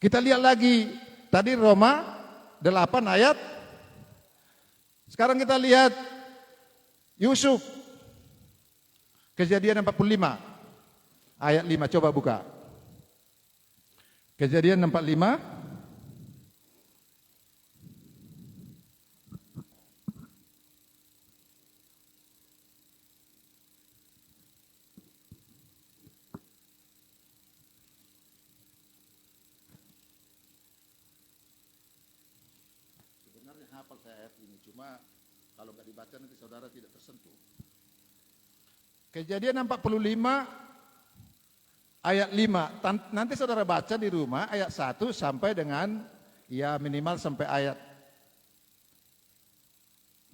Kita lihat lagi tadi Roma 8 ayat. Sekarang kita lihat Yusuf. Kejadian 45 ayat 5, coba buka. Kejadian 45. Hafal saya ayat ini, cuma kalau nggak dibaca nanti saudara tidak tersentuh. Kejadian 45 ayat 5. Nanti saudara baca di rumah ayat 1 sampai dengan ya minimal sampai ayat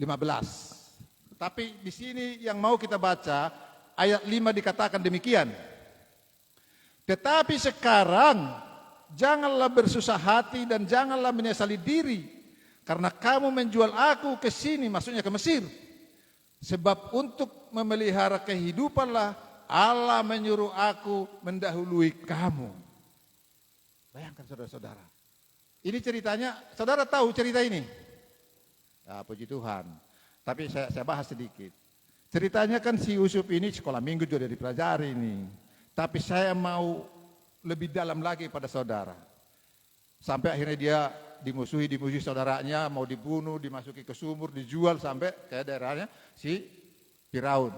15. Tapi di sini yang mau kita baca ayat 5 dikatakan demikian. Tetapi sekarang janganlah bersusah hati dan janganlah menyesali diri. Karena kamu menjual aku ke sini, maksudnya ke Mesir. Sebab untuk memelihara kehidupanlah Allah menyuruh aku mendahului kamu. Bayangkan saudara-saudara. Ini ceritanya, saudara tahu cerita ini? Ya, puji Tuhan. Tapi saya bahas sedikit. Ceritanya kan si Yusuf ini sekolah minggu juga dipelajari ini. Tapi saya mau lebih dalam lagi pada saudara. Sampai akhirnya dia dimusuhi saudaranya, mau dibunuh, dimasuki ke sumur, dijual sampai ke daerahnya si Firaun.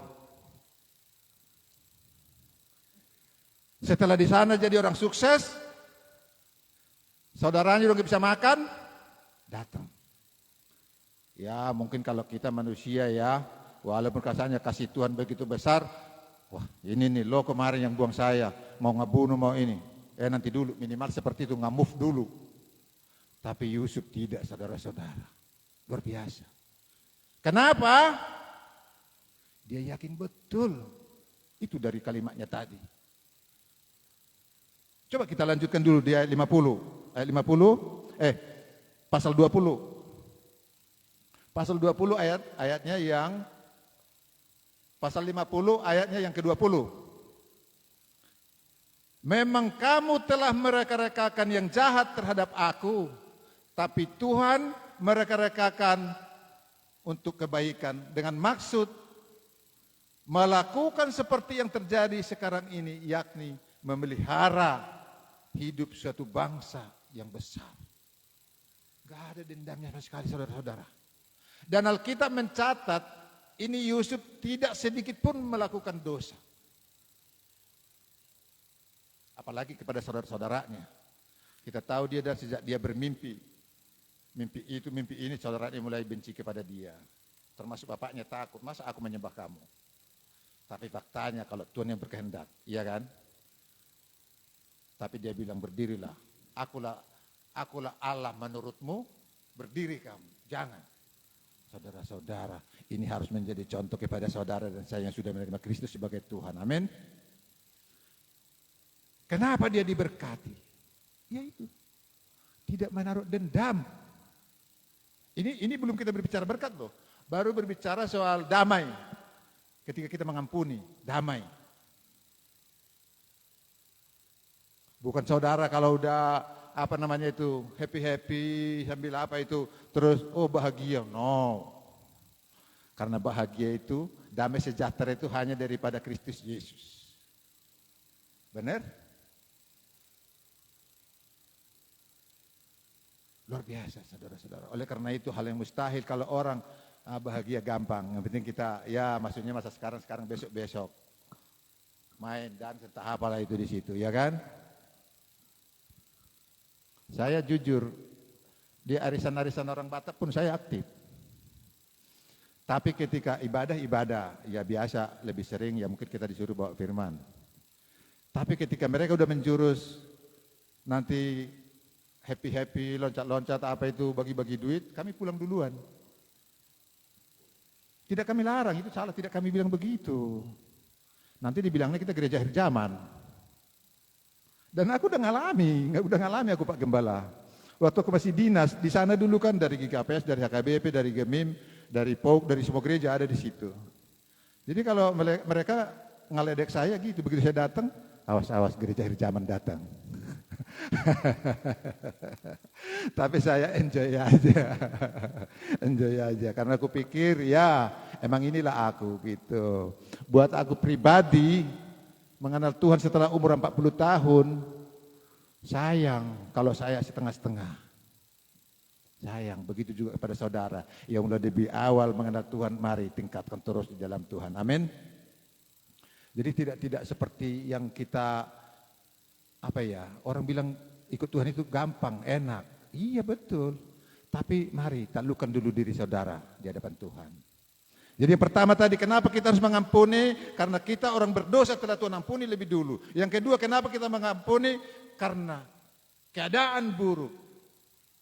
Setelah di sana jadi orang sukses, saudaranya udah gak bisa makan, datang. Ya mungkin kalau kita manusia ya, walaupun kasarnya kasih Tuhan begitu besar, wah ini nih lo kemarin yang buang saya, mau ngebunuh mau ini. Nanti dulu, minimal seperti itu, nge-move dulu. Tapi Yusuf tidak, saudara-saudara. Luar biasa. Kenapa? Dia yakin betul. Itu dari kalimatnya tadi. Coba kita lanjutkan dulu di ayat 50. Ayat 50, pasal 20. Pasal 20 ayatnya yang pasal 50 ayatnya yang ke-20. Memang kamu telah mereka-rekakan yang jahat terhadap aku, tapi Tuhan mereka-rekakan untuk kebaikan dengan maksud melakukan seperti yang terjadi sekarang ini, yakni memelihara hidup suatu bangsa yang besar. Gak ada dendamnya sama sekali, saudara-saudara. Dan Alkitab mencatat ini Yusuf tidak sedikit pun melakukan dosa. Apalagi kepada saudara-saudaranya. Kita tahu dia dari sejak dia bermimpi. Mimpi ini saudaranya mulai benci kepada dia. Termasuk bapaknya takut, masa aku menyembah kamu? Tapi faktanya kalau Tuhan yang berkehendak, iya kan? Tapi dia bilang berdirilah. Akulah Allah menurutmu, berdiri kamu. Jangan. Saudara-saudara, ini harus menjadi contoh kepada saudara dan saya yang sudah menerima Kristus sebagai Tuhan. Amin. Kenapa dia diberkati? Yaitu tidak menaruh dendam. Ini belum kita berbicara berkat loh. Baru berbicara soal damai. Ketika kita mengampuni, damai. Bukan saudara kalau udah happy sambil terus bahagia. No. Karena bahagia itu, damai sejahtera itu hanya daripada Kristus Yesus. Benar? Luar biasa, saudara-saudara. Oleh karena itu hal yang mustahil kalau orang bahagia gampang. Yang penting kita, maksudnya masa sekarang, besok. Main dan entah apalah itu di situ, ya kan? Saya jujur, di arisan-arisan orang Batak pun saya aktif. Tapi ketika ibadah, ya biasa, lebih sering ya mungkin kita disuruh bawa firman. Tapi ketika mereka udah menjurus, nanti happy, loncat-loncat bagi-bagi duit, kami pulang duluan. Tidak kami larang, itu salah, tidak kami bilang begitu. Nanti dibilangnya kita gereja akhir zaman. Dan aku udah ngalami aku Pak Gembala. Waktu aku masih dinas, di sana dulu kan dari GKPS, dari HKBP, dari GEMIM, dari POK, dari semua gereja ada di situ. Jadi kalau mereka ngeledek saya gitu, begitu saya datang, awas gereja akhir zaman datang. Tapi saya enjoy aja, karena aku pikir emang inilah aku gitu. Buat aku pribadi, mengenal Tuhan setelah umur 40 tahun, sayang kalau saya setengah-setengah. Sayang, begitu juga kepada saudara yang udah lebih awal mengenal Tuhan, mari tingkatkan terus di dalam Tuhan. Amin. Jadi tidak seperti yang kita orang bilang ikut Tuhan itu gampang, enak. Iya betul. Tapi mari taklukkan dulu diri saudara di hadapan Tuhan. Jadi yang pertama tadi, kenapa kita harus mengampuni? Karena kita orang berdosa telah Tuhan ampuni lebih dulu. Yang kedua, kenapa kita mengampuni? Karena keadaan buruk.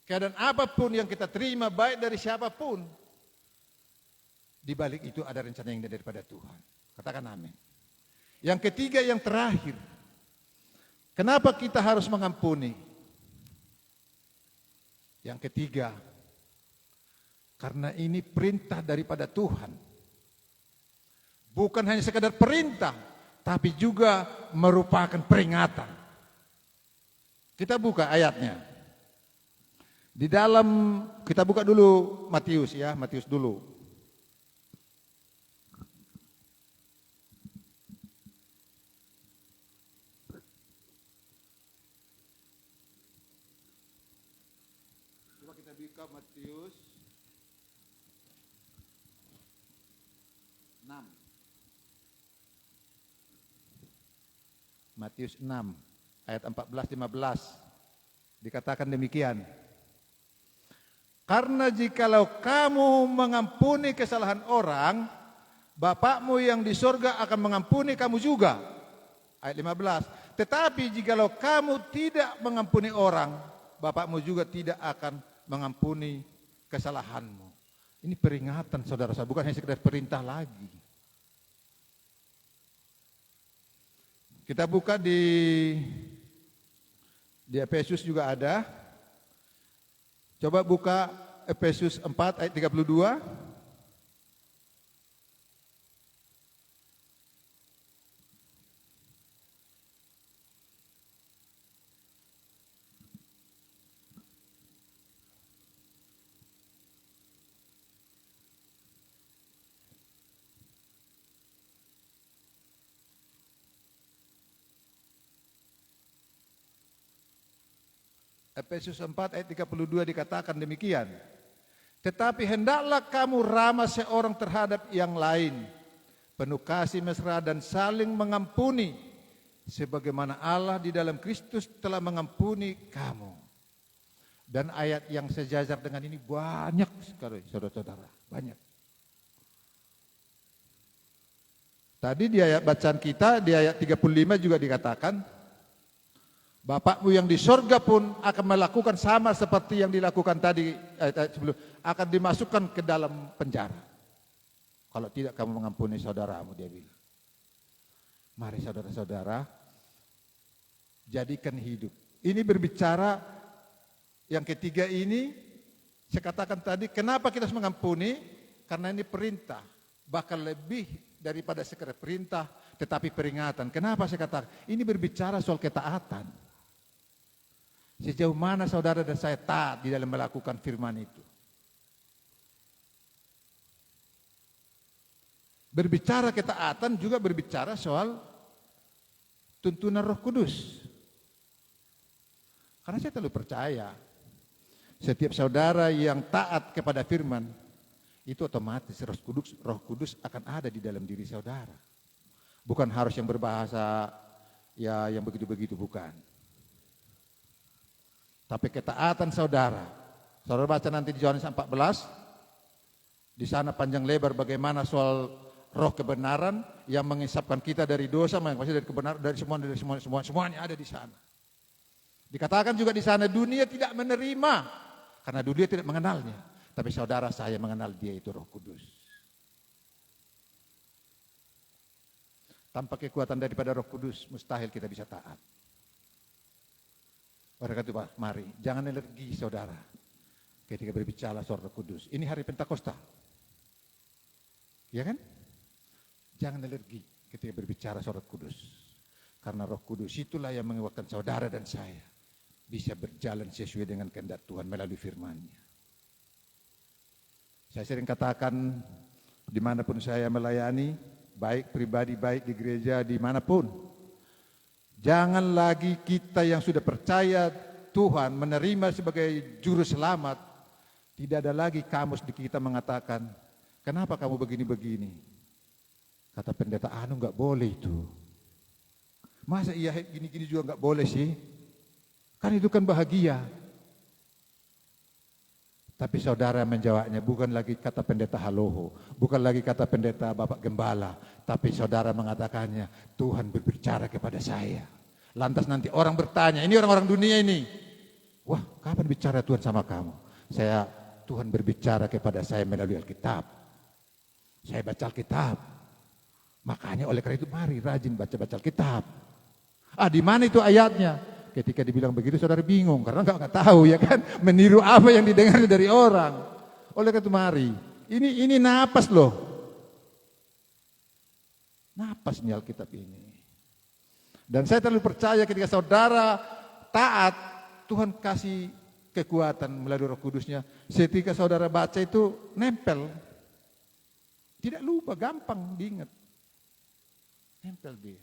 Keadaan apapun yang kita terima, baik dari siapapun. Di balik itu ada rencana yang daripada Tuhan. Katakan amin. Yang ketiga, yang terakhir. Kenapa kita harus mengampuni? Yang ketiga, karena ini perintah daripada Tuhan. Bukan hanya sekadar perintah, tapi juga merupakan peringatan. Kita buka ayatnya. Di dalam, kita buka dulu Matius Matius dulu. Coba kita buka Matius 6. Matius 6 ayat 14-15 dikatakan demikian. Karena jikalau kamu mengampuni kesalahan orang, Bapakmu yang di surga akan mengampuni kamu juga. Ayat 15. Tetapi jikalau kamu tidak mengampuni orang, Bapakmu juga tidak akan mengampuni kesalahanmu. Ini peringatan saudara-saudara, bukan hanya sekedar perintah lagi. Kita buka di Efesus juga ada. Coba buka Efesus 4 ayat 32. Efesus 4 ayat 32 dikatakan demikian. Tetapi hendaklah kamu ramah seorang terhadap yang lain, penuh kasih mesra dan saling mengampuni, sebagaimana Allah di dalam Kristus telah mengampuni kamu. Dan ayat yang sejajar dengan ini banyak sekali, saudara-saudara, banyak. Tadi di ayat bacaan kita, di ayat 35 juga dikatakan, Bapakmu yang di sorga pun akan melakukan sama seperti yang dilakukan tadi ayat sebelum, akan dimasukkan ke dalam penjara. Kalau tidak kamu mengampuni saudaramu, dia bilang. Mari saudara-saudara, jadikan hidup. Ini berbicara yang ketiga ini, saya katakan tadi, kenapa kita harus mengampuni? Karena ini perintah, bahkan lebih daripada sekedar perintah, tetapi peringatan. Kenapa saya katakan? Ini berbicara soal ketaatan. Sejauh mana saudara dan saya taat di dalam melakukan firman itu. Berbicara ketaatan juga berbicara soal tuntunan Roh Kudus. Karena saya terlalu percaya, setiap saudara yang taat kepada firman, itu otomatis Roh Kudus akan ada di dalam diri saudara. Bukan harus yang berbahasa ya yang begitu-begitu, bukan. Tapi ketaatan saudara baca nanti di Yohanes 14, di sana panjang lebar bagaimana soal roh kebenaran yang mengisapkan kita dari dosa, mengisapkan dari kebenaran, semuanya ada di sana. Dikatakan juga di sana dunia tidak menerima karena dunia tidak mengenalnya, tapi saudara saya mengenal dia, itu Roh Kudus. Tanpa kekuatan daripada Roh Kudus mustahil kita bisa taat. Oleh karena itu, mari jangan alergi saudara ketika berbicara soal Roh Kudus. Ini hari Pentakosta, ya kan? Jangan alergi ketika berbicara soal Roh Kudus, karena Roh Kudus itulah yang menguatkan saudara dan saya bisa berjalan sesuai dengan kehendak Tuhan melalui firman-Nya. Saya sering katakan dimanapun saya melayani, baik pribadi, baik di gereja, dimanapun, jangan lagi kita yang sudah percaya Tuhan menerima sebagai juru selamat, tidak ada lagi kamus di kita mengatakan, kenapa kamu begini-begini? Kata pendeta, enggak boleh itu. Masa iya gini-gini juga enggak boleh sih? Kan itu kan bahagia. Tapi saudara menjawabnya bukan lagi kata pendeta Haloho, bukan lagi kata pendeta Bapak Gembala, tapi saudara mengatakannya, Tuhan berbicara kepada saya. Lantas nanti orang bertanya, ini orang-orang dunia ini, wah kapan bicara Tuhan sama kamu? Tuhan berbicara kepada saya melalui Alkitab. Saya baca Alkitab. Makanya oleh karena itu mari rajin baca-baca Alkitab. Di mana itu ayatnya? Ketika dibilang begitu saudara bingung karena enggak tahu, ya kan, meniru apa yang didengar dari orang. Oleh karena itu mari, ini napas loh. Napas nih Alkitab ini. Dan saya terlalu percaya ketika saudara taat, Tuhan kasih kekuatan melalui Roh Kudusnya. Ketika saudara baca itu nempel. Tidak lupa, gampang diingat. Nempel dia.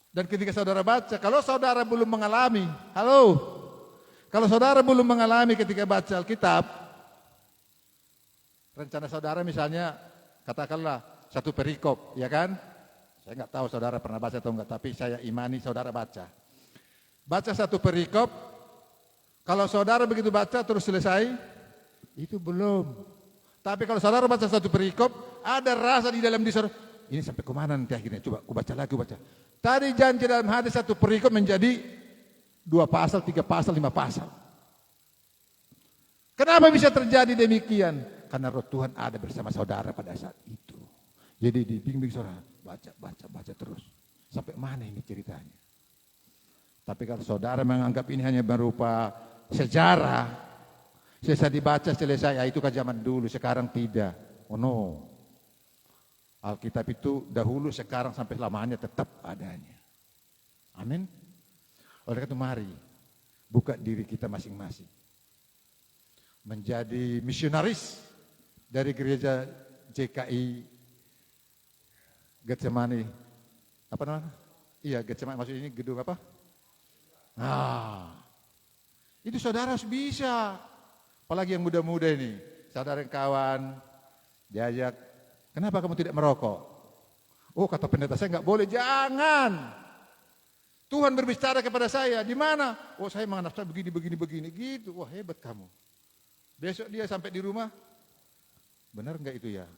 Dan ketika saudara baca, kalau saudara belum mengalami, kalau saudara belum mengalami ketika baca Alkitab, rencana saudara misalnya, katakanlah satu perikop, ya kan? Saya nggak tahu saudara pernah baca atau enggak, tapi saya imani saudara baca. Baca satu perikop, kalau saudara begitu baca terus selesai, itu belum. Tapi kalau saudara baca satu perikop, ada rasa di dalam diri saudara, ini sampai kemana nanti akhirnya, coba aku baca lagi, baca. Tadi janji dalam hadis satu perikop menjadi 2 pasal, 3 pasal, 5 pasal. Kenapa bisa terjadi demikian? Karena Roh Tuhan ada bersama saudara pada saat itu. Jadi dibimbing saudara, baca terus. Sampai mana ini ceritanya? Tapi kalau saudara menganggap ini hanya berupa sejarah, selesai dibaca selesai, ya itu kan zaman dulu, sekarang tidak. Oh no. Alkitab itu dahulu, sekarang sampai selamanya tetap adanya. Amin. Oleh karena itu mari buka diri kita masing-masing menjadi misionaris dari gereja JKI Getsemani. Apa namanya? Iya, Getsemani, maksud ini gedung apa? Nah, itu saudara harus bisa. Apalagi yang muda-muda ini, saudara yang kawan diajak, kenapa kamu tidak merokok? Oh, kata pendeta saya nggak boleh. Jangan. Tuhan berbicara kepada saya, di mana? Oh, saya menganggap saya begini gitu. Wah, hebat kamu. Besok dia sampai di rumah, benar nggak itu ya?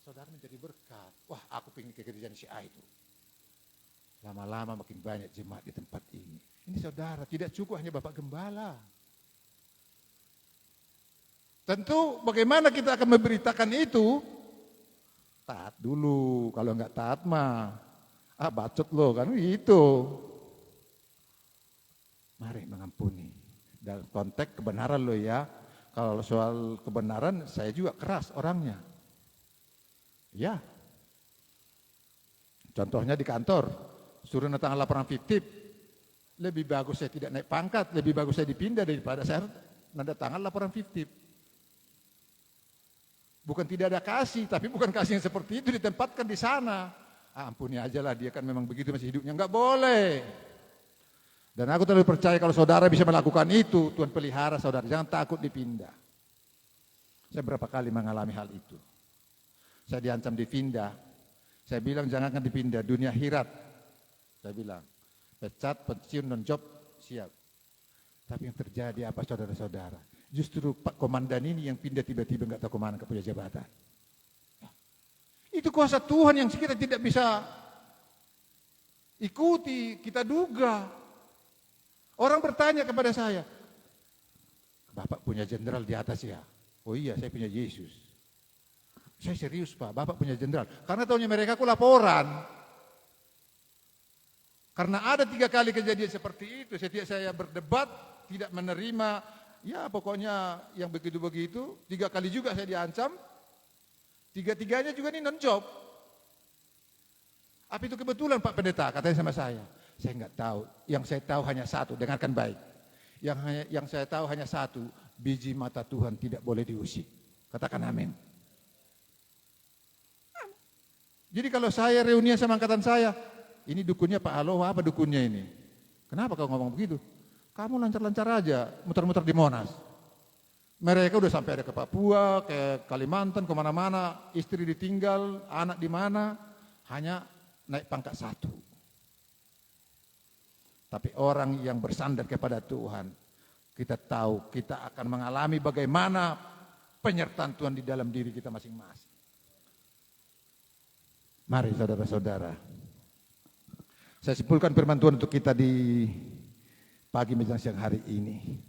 Saudara menjadi berkat. Wah, aku pengen ke gereja si A itu. Lama-lama makin banyak jemaat di tempat ini. Ini saudara, tidak cukup hanya Bapak Gembala. Tentu bagaimana kita akan memberitakan itu? Taat dulu, kalau nggak taat mah, bacot lo kan itu. Mari mengampuni. Dalam konteks kebenaran lo ya. Kalau soal kebenaran saya juga keras orangnya. Ya. Contohnya di kantor, suruh nanda laporan fiktif. Lebih bagus saya tidak naik pangkat, lebih bagus saya dipindah daripada saya nanda tangan laporan fiktif. Bukan tidak ada kasih, tapi bukan kasih yang seperti itu ditempatkan di sana. Ampuni aja lah, dia kan memang begitu masih hidupnya. Enggak boleh. Dan aku terlalu percaya kalau saudara bisa melakukan itu, Tuhan pelihara saudara, jangan takut dipindah. Saya berapa kali mengalami hal itu. Saya diancam dipindah. Saya bilang jangan dipindah, dunia akhirat. Saya bilang, pecat, pensiun, non job, siap. Tapi yang terjadi apa saudara-saudara? Justru Pak Komandan ini yang pindah tiba-tiba nggak tahu kemana, nggak punya jabatan. Itu kuasa Tuhan yang kita tidak bisa ikuti, kita duga. Orang bertanya kepada saya, Bapak punya jenderal di atas ya? Oh iya, saya punya Yesus. Saya serius Pak, Bapak punya jenderal. Karena tahunya mereka aku laporan. Karena ada 3 kali kejadian seperti itu, setiap saya berdebat, tidak menerima, ya pokoknya yang begitu-begitu, 3 kali juga saya diancam, 3-tiganya juga ini non-job. Apa itu kebetulan Pak Pendeta, katanya sama saya. Saya enggak tahu, yang saya tahu hanya satu, dengarkan baik. Yang saya tahu hanya satu, biji mata Tuhan tidak boleh diusik. Katakan amin. Jadi kalau saya reuni sama angkatan saya, ini dukunnya Pak Aloha apa dukunnya ini? Kenapa kau ngomong begitu? Kamu lancar-lancar aja, muter-muter di Monas. Mereka udah sampai ada ke Papua, ke Kalimantan, kemana-mana, istri ditinggal, anak di mana, hanya naik pangkat 1. Tapi orang yang bersandar kepada Tuhan, kita tahu kita akan mengalami bagaimana penyertaan Tuhan di dalam diri kita masing-masing. Mari saudara-saudara, saya simpulkan firman Tuhan untuk kita di pagi menjelang siang hari ini.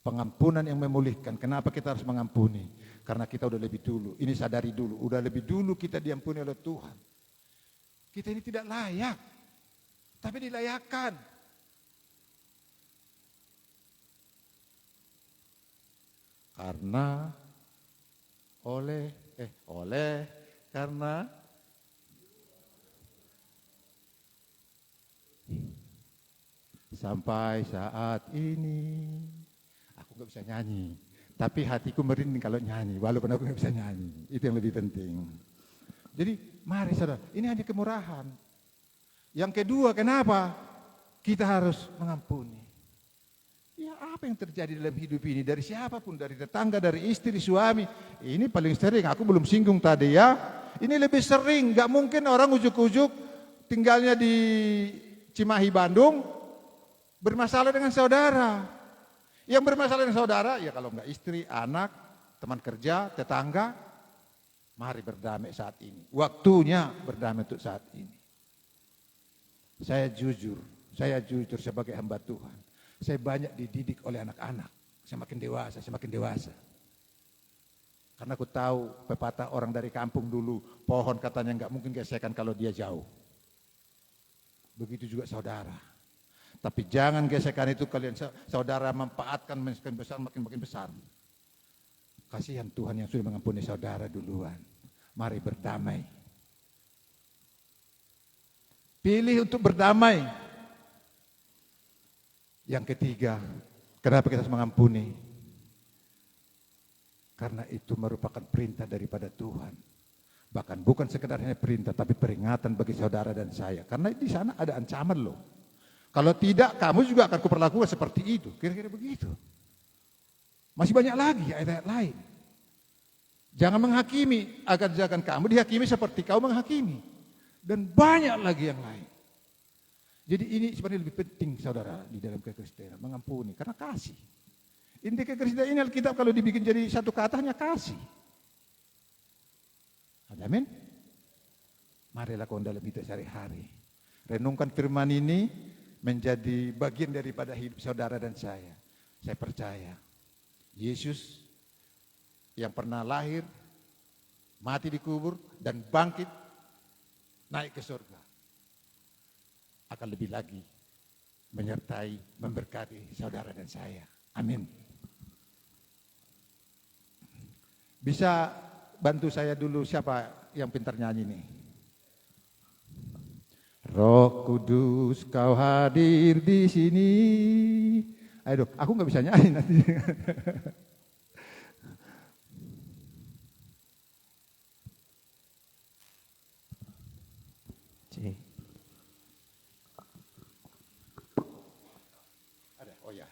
Pengampunan yang memulihkan. Kenapa kita harus mengampuni? Karena kita udah lebih dulu, ini sadari dulu, udah lebih dulu kita diampuni oleh Tuhan. Kita ini tidak layak, tapi dilayakkan. Karena karena sampai saat ini aku nggak bisa nyanyi, tapi hatiku merinding kalau nyanyi, walaupun aku nggak bisa nyanyi. Itu yang lebih penting. Jadi mari saudara, ini hanya kemurahan. Yang kedua, kenapa kita harus mengampuni? Ya apa yang terjadi dalam hidup ini, dari siapapun, dari tetangga, dari istri, suami. Ini paling sering, aku belum singgung tadi ya. Ini lebih sering, gak mungkin orang ujuk-ujuk tinggalnya di Cimahi, Bandung, bermasalah dengan saudara. Yang bermasalah dengan saudara, ya kalau enggak istri, anak, teman kerja, tetangga, mari berdamai saat ini. Waktunya berdamai untuk saat ini. Saya jujur sebagai hamba Tuhan. Saya banyak dididik oleh anak-anak. Saya makin dewasa. Karena aku tahu pepatah orang dari kampung dulu, pohon katanya enggak mungkin gesekan kalau dia jauh. Begitu juga saudara. Tapi jangan gesekan itu kalian saudara manfaatkan makin besar. Kasihan Tuhan yang sudah mengampuni saudara duluan. Mari berdamai. Pilih untuk berdamai. Yang ketiga, kenapa kita harus mengampuni? Karena itu merupakan perintah daripada Tuhan. Bahkan bukan sekedar hanya perintah, tapi peringatan bagi saudara dan saya. Karena di sana ada ancaman loh. Kalau tidak, kamu juga akan kuperlakukan seperti itu. Kira-kira begitu. Masih banyak lagi ayat-ayat lain. Jangan menghakimi, agar jangan kamu dihakimi seperti kau menghakimi. Dan banyak lagi yang lain. Jadi ini sebenarnya lebih penting saudara di dalam kekristenan. Mengampuni, karena kasih. Inti kekristenan ini Alkitab kalau dibikin jadi satu kata hanya kasih. Amin. Mari lakukan dalam hidup sehari-hari. Renungkan firman ini menjadi bagian daripada hidup saudara dan saya. Saya percaya Yesus yang pernah lahir, mati dikubur dan bangkit naik ke surga akan lebih lagi menyertai, memberkati saudara dan saya. Amin. Bisa bantu saya dulu siapa yang pintar nyanyi nih? Roh Kudus kau hadir di sini. Ayo, aku nggak bisa nyanyi nanti. Ada, oh ya.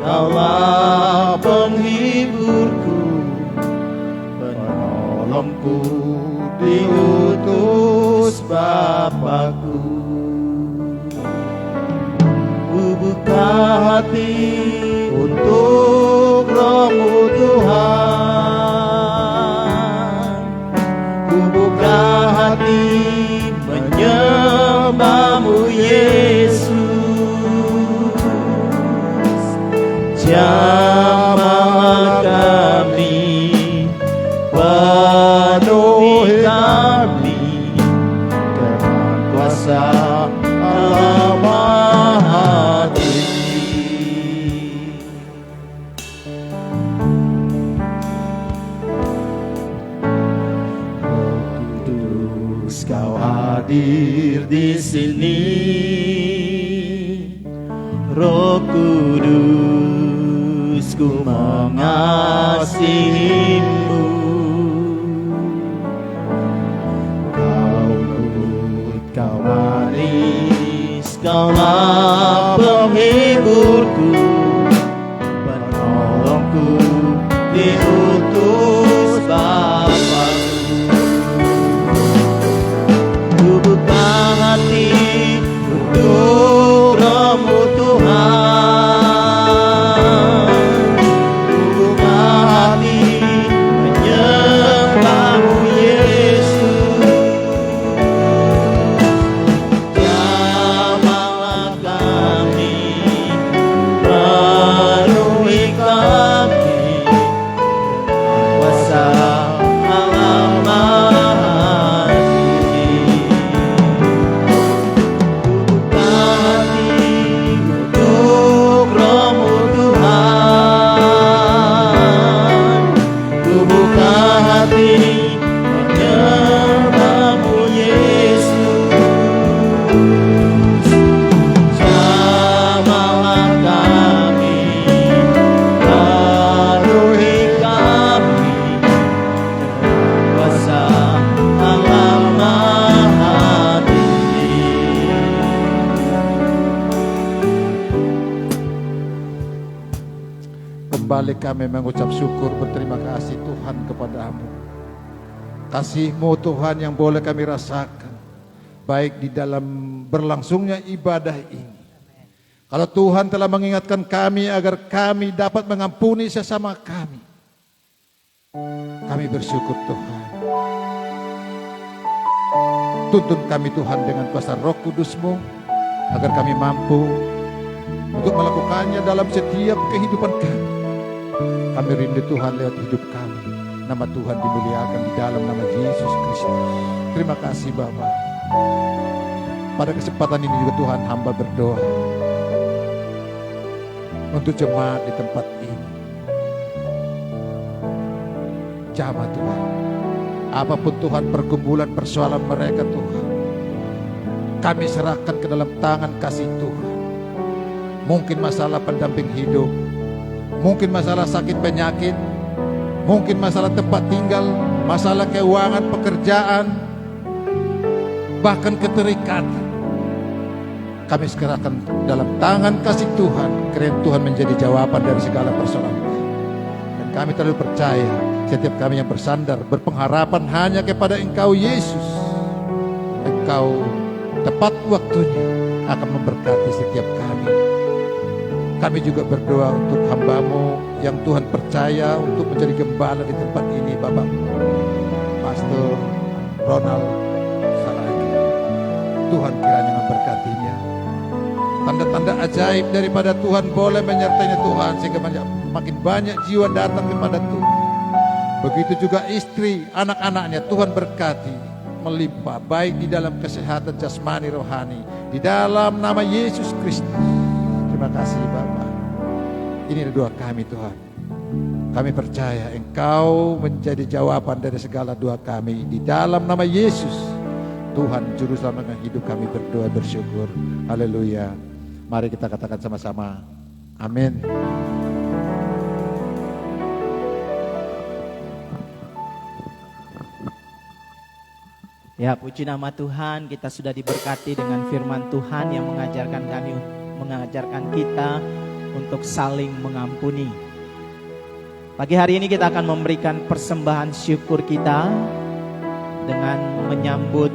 Kaulah penghiburku, penolongku, diutus Bapakku. Ku buka hati untuk Roh-Mu Tuhan. Ku buka hati menyembah-Mu Yesus. Jamah kami, penuhi kami dengan kuasa Allah Maha Tinggi. Roh Kudus kau hadir di sini. Roh Kudus ku mengasihimu. Kau lembut, kau manis, kaulah penghiburku, penolongku, diutus Bapakku. Ku buka hati untuk Roh-Mu Tuhan. Ku buka hati menyembah-Mu Yesus. Jamahlah kami, penuhi kami kami mengucap syukur berterima kasih Tuhan kepadamu. Kasih-Mu Tuhan yang boleh kami rasakan baik di dalam berlangsungnya ibadah ini. Kalau Tuhan telah mengingatkan kami agar kami dapat mengampuni sesama kami, kami bersyukur Tuhan. Tuntun kami Tuhan dengan kuasa Roh Kudus-Mu agar kami mampu untuk melakukannya dalam setiap kehidupan kami. Kami rindu Tuhan lewat hidup kami. Nama Tuhan dimuliakan di dalam nama Yesus Kristus. Terima kasih Bapa. Pada kesempatan ini juga Tuhan hamba berdoa untuk jemaat di tempat ini. Jamah Tuhan, apapun Tuhan pergumulan persoalan mereka Tuhan, kami serahkan ke dalam tangan kasih Tuhan. Mungkin masalah pendamping hidup, mungkin masalah sakit penyakit, mungkin masalah tempat tinggal, masalah keuangan, pekerjaan, bahkan keterikatan. Kami serahkan dalam tangan kasih Tuhan, karena Tuhan menjadi jawaban dari segala persoalan kami. Dan kami terlalu percaya setiap kami yang bersandar berpengharapan hanya kepada Engkau Yesus. Engkau tepat waktunya akan memberkati setiap kami. Kami juga berdoa untuk hamba-Mu yang Tuhan percaya untuk menjadi gembala di tempat ini, Bapak Pastor Ronald Salagi. Tuhan kiranya memberkatinya. Tanda-tanda ajaib daripada Tuhan boleh menyertainya Tuhan, sehingga makin banyak jiwa datang kepada Tuhan. Begitu juga istri, anak-anaknya Tuhan berkati melimpah, baik di dalam kesehatan jasmani rohani, di dalam nama Yesus Kristus. Terima kasih Bapak. Ini doa kami Tuhan. Kami percaya Engkau menjadi jawaban dari segala doa kami. Di dalam nama Yesus, Tuhan Juru Selamat hidup kami berdoa bersyukur. Haleluya. Mari kita katakan sama-sama. Amin. Ya, puji nama Tuhan, kita sudah diberkati dengan firman Tuhan yang mengajarkan kita untuk saling mengampuni. Pagi hari ini kita akan memberikan persembahan syukur kita dengan menyambut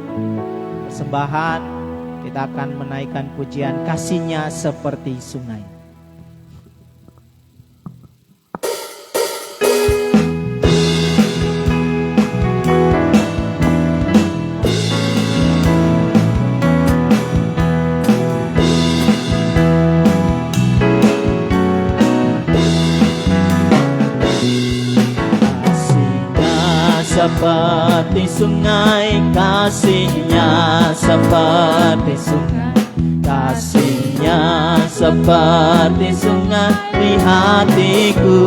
persembahan. Kita akan menaikkan pujian kasih-Nya seperti sungai. Seperti sungai, kasih-Nya seperti sungai, kasih-Nya seperti sungai di hatiku,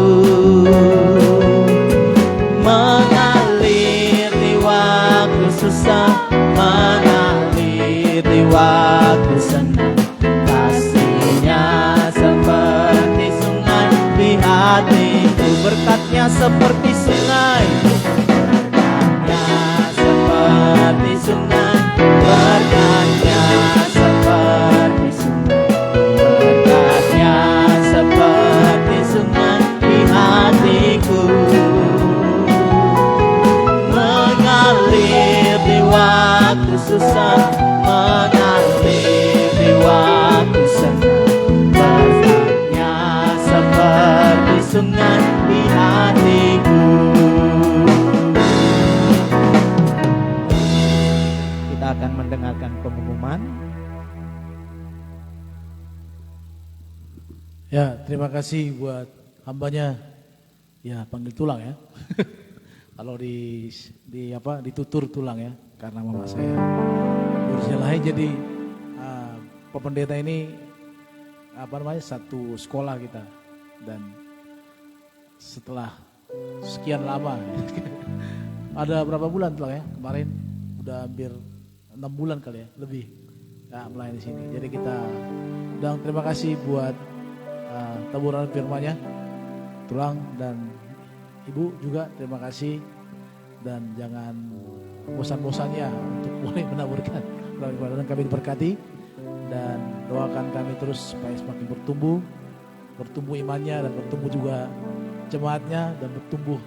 mengalir di waktu susah, mengalir di waktu senang. Kasih-Nya seperti sungai di hatiku, berkat-Nya seperti sungai, seperti sungai, berkat-Nya seperti sungai, berkat-Nya seperti sungai di hatiku, mengalir di waktu susah, mengalir di waktu senang. Berkat-Nya seperti sungai di hatiku. Akan mendengarkan pengumuman. Ya, terima kasih buat hambanya. Ya, panggil tulang ya. Kalau ditutur tulang ya, karena mama saya berusia jadi pependeta ini satu sekolah kita, dan setelah sekian lama ada berapa bulan tulang ya kemarin, udah hampir 6 bulan kali ya, lebih ya, melayani di sini. Jadi kita dan terima kasih buat taburan firman-Nya, tulang, dan ibu juga terima kasih, dan jangan bosan-bosannya untuk mulai menaburkan. Dan kami diberkati dan doakan kami terus supaya semakin bertumbuh imannya, dan bertumbuh juga jemaatnya dan bertumbuh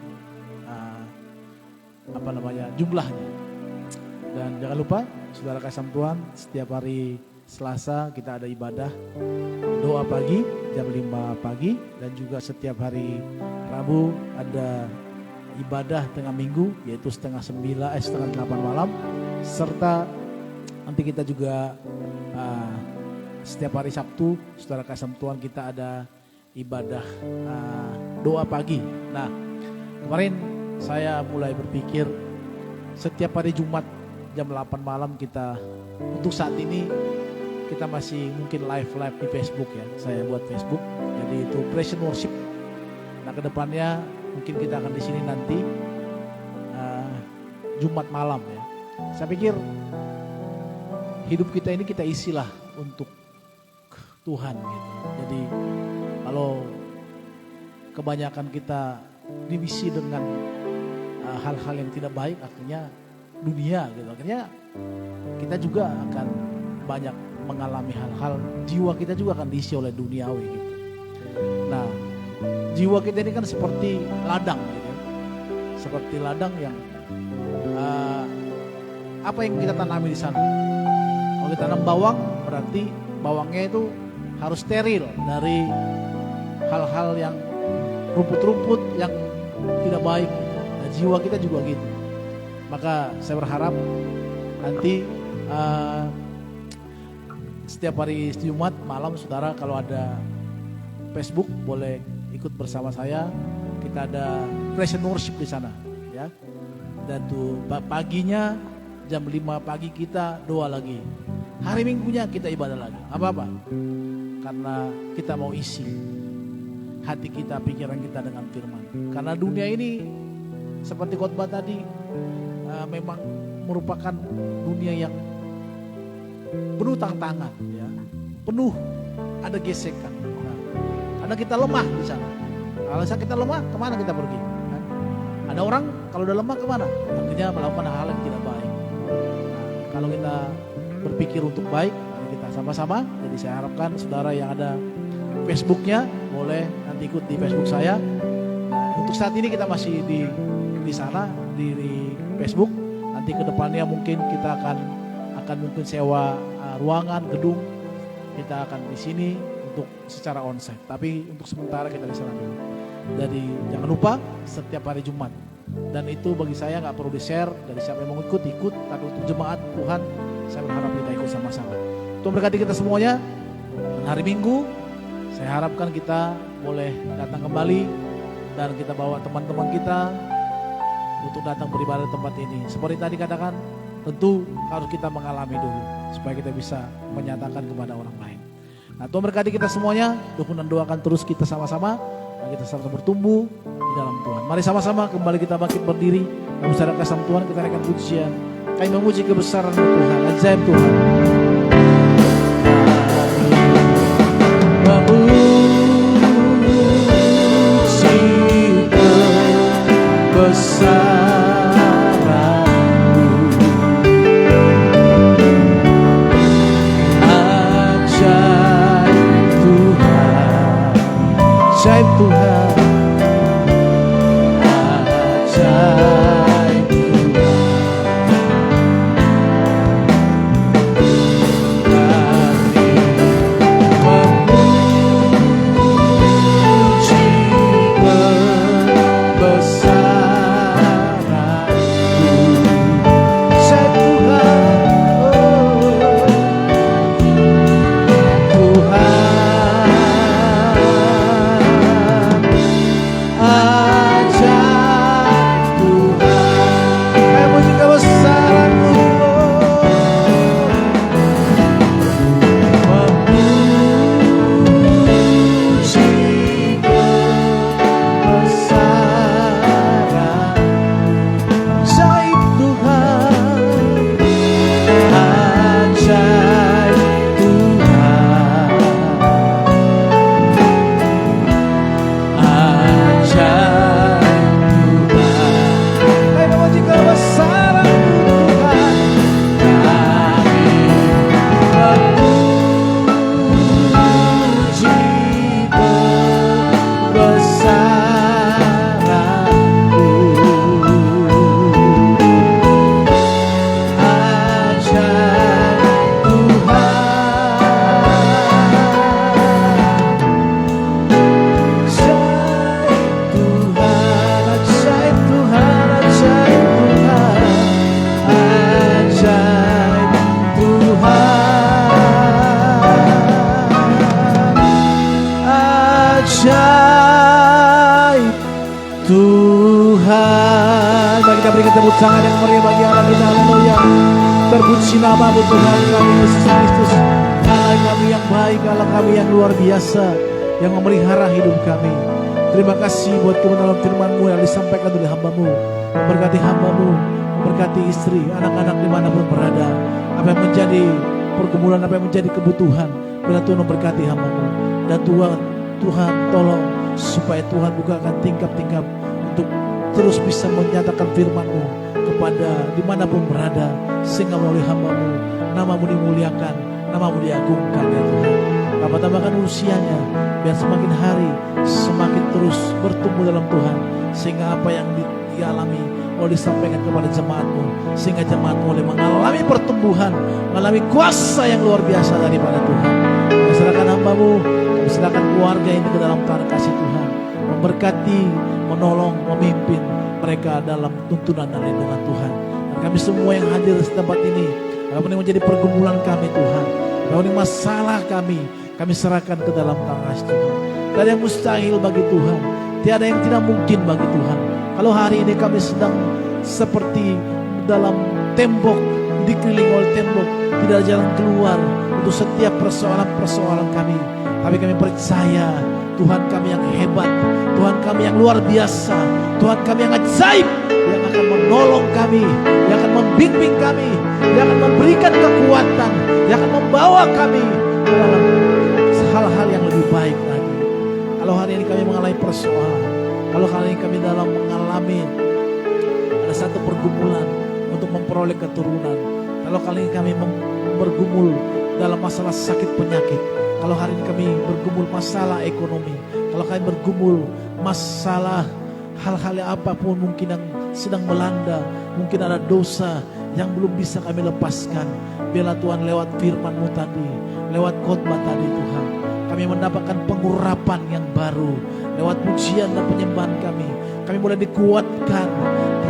jumlahnya. Dan jangan lupa saudara kasih Tuhan, setiap hari Selasa kita ada ibadah doa pagi jam 5 pagi, dan juga setiap hari Rabu ada ibadah tengah minggu yaitu setengah 8 malam, serta nanti kita juga setiap hari Sabtu saudara kasih Tuhan kita ada ibadah doa pagi. Nah, kemarin saya mulai berpikir setiap hari Jumat jam 8 malam kita, untuk saat ini kita masih mungkin live di Facebook ya. Saya buat Facebook, jadi itu Present Worship. Nah, kedepannya mungkin kita akan di sini nanti Jumat malam ya. Saya pikir hidup kita ini kita isilah untuk Tuhan gitu. Jadi kalau kebanyakan kita diisi dengan hal-hal yang tidak baik, akhirnya dunia gitu. Akhirnya kita juga akan banyak mengalami hal-hal, jiwa kita juga akan diisi oleh duniawi gitu. Nah, jiwa kita ini kan seperti ladang gitu. Seperti ladang yang apa yang kita tanami di sana. Kalau kita tanam bawang, berarti bawangnya itu harus steril dari hal-hal yang rumput-rumput yang tidak baik. Nah, jiwa kita juga gitu. Maka saya berharap nanti setiap hari Jumat malam saudara kalau ada Facebook boleh ikut bersama saya. Kita ada Present Worship di sana ya. Dan tuh paginya jam 5 pagi kita doa lagi. Hari Minggunya kita ibadah lagi. Apa-apa? Karena kita mau isi hati kita, pikiran kita dengan firman. Karena dunia ini seperti khotbah tadi memang merupakan dunia yang penuh tantangan ya. Penuh ada gesekan. Nah, karena kita lemah di sana. Kalau kita lemah, kemana kita pergi? Nah, ada orang kalau udah lemah kemana? Akhirnya melakukan hal yang tidak baik. Nah, kalau kita berpikir untuk baik, mari kita sama-sama. Jadi saya harapkan saudara yang ada Facebooknya boleh nanti ikut di Facebook saya. Nah, untuk saat ini kita masih di sana di Facebook. Nanti kedepannya mungkin kita akan mungkin sewa ruangan gedung. Kita akan di sini untuk secara onsite. Tapi untuk sementara kita di sana dulu. Jadi jangan lupa setiap hari Jumat. Dan itu bagi saya nggak perlu di-share. Dari siapa yang mau ikut. Tapi untuk jemaat Tuhan, saya berharap kita ikut sama-sama. Tuhan berkati kita semuanya. Dan hari Minggu, saya harapkan kita boleh datang kembali. Dan kita bawa teman-teman kita untuk datang beribadah di tempat ini. Seperti tadi katakan, tentu harus kita mengalami dulu. Supaya kita bisa menyatakan kepada orang lain. Nah, Tuhan berkati kita semuanya. Tuhan doakan terus kita sama-sama. Dan kita sama-sama bertumbuh di dalam Tuhan. Mari sama-sama kembali kita bangkit berdiri. Dalam usaha kasih Tuhan kita naikkan pujian. Kami memuji kebesaran Tuhan. Ajaib Tuhan. Memuji kebesaran-Mu. Ajaib Tuhan. Ajaib Tuhan. Ajaib Tuhan. Tuhan. Mari kita berikan tepuk tangan yang meriah bagi Allah kita. Haleluya. Terpuji nama-Mu Tuhan kami Yesus Kristus. Allah kami yang baik, Allah kami yang luar biasa, yang memelihara hidup kami. Terima kasih buat kebenaran firman-Mu yang disampaikan oleh hamba-Mu. Memberkati hamba-Mu, memberkati istri, anak-anak dimanapun berada. Apa yang menjadi pergumulan, apa yang menjadi kebutuhan, bila Tuhan memberkati hamba-Mu. Dan Tuhan tolong supaya Tuhan bukakan tingkap-tingkap untuk terus bisa menyatakan firman-Mu kepada dimanapun berada, sehingga melalui hamba-Mu nama-Mu dimuliakan, nama-Mu diagungkan ya Tuhan. Tambah-tambahkan usianya biar semakin hari semakin terus bertumbuh dalam Tuhan, sehingga apa yang dialami oleh disampaikan kepada jemaat-Mu, sehingga jemaat-Mu boleh mengalami pertumbuhan, mengalami kuasa yang luar biasa daripada Tuhan. Kami serahkan hamba-Mu, kami serahkan keluarga ini ke dalam tangan kasih Tuhan, memberkati, menolong, memimpin mereka dalam tuntunan dan lindungan Tuhan. Dan kami semua yang hadir di tempat ini, apapun yang menjadi pergumulan kami Tuhan, apapun yang masalah kami serahkan ke dalam tangan kasih Tuhan. Tiada yang mustahil bagi Tuhan, tiada yang tidak mungkin bagi Tuhan. Kalau hari ini kami sedang seperti dalam tembok, dikelilingi oleh tembok, tidak ada jalan keluar untuk setiap persoalan-persoalan kami. Tapi kami percaya Tuhan kami yang hebat, Tuhan kami yang luar biasa, Tuhan kami yang ajaib, yang akan menolong kami, yang akan membimbing kami, yang akan memberikan kekuatan, yang akan membawa kami ke dalam hal-hal yang lebih baik lagi. Kalau hari ini kami mengalami persoalan, kalau hari ini kami dalam mengalami ada satu pergumulan untuk memperoleh keturunan, kalau kali ini kami bergumul dalam masalah sakit penyakit, kalau hari ini kami bergumul masalah ekonomi, kalau kami bergumul masalah hal-hal yang apapun mungkin yang sedang melanda, mungkin ada dosa yang belum bisa kami lepaskan, biarlah Tuhan lewat firman-Mu tadi, lewat khotbah tadi Tuhan, kami mendapatkan pengurapan yang baru, lewat pujian dan penyembahan kami boleh dikuatkan,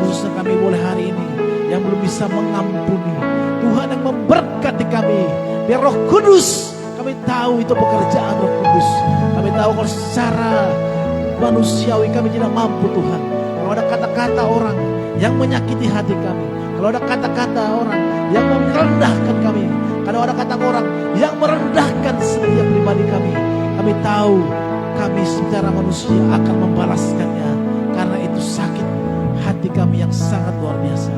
khususnya kami boleh hari ini yang belum bisa mengampuni, Tuhan yang memberkati kami, biar Roh Kudus, kami tahu itu pekerjaan Roh Kudus. Kami tahu kalau secara manusiawi kami tidak mampu Tuhan. Kalau ada kata-kata orang yang menyakiti hati kami, kalau ada kata-kata orang yang merendahkan kami, kalau ada kata orang yang merendahkan setiap pribadi kami tahu kami secara manusia akan membalaskannya, karena itu sakit hati kami yang sangat luar biasa.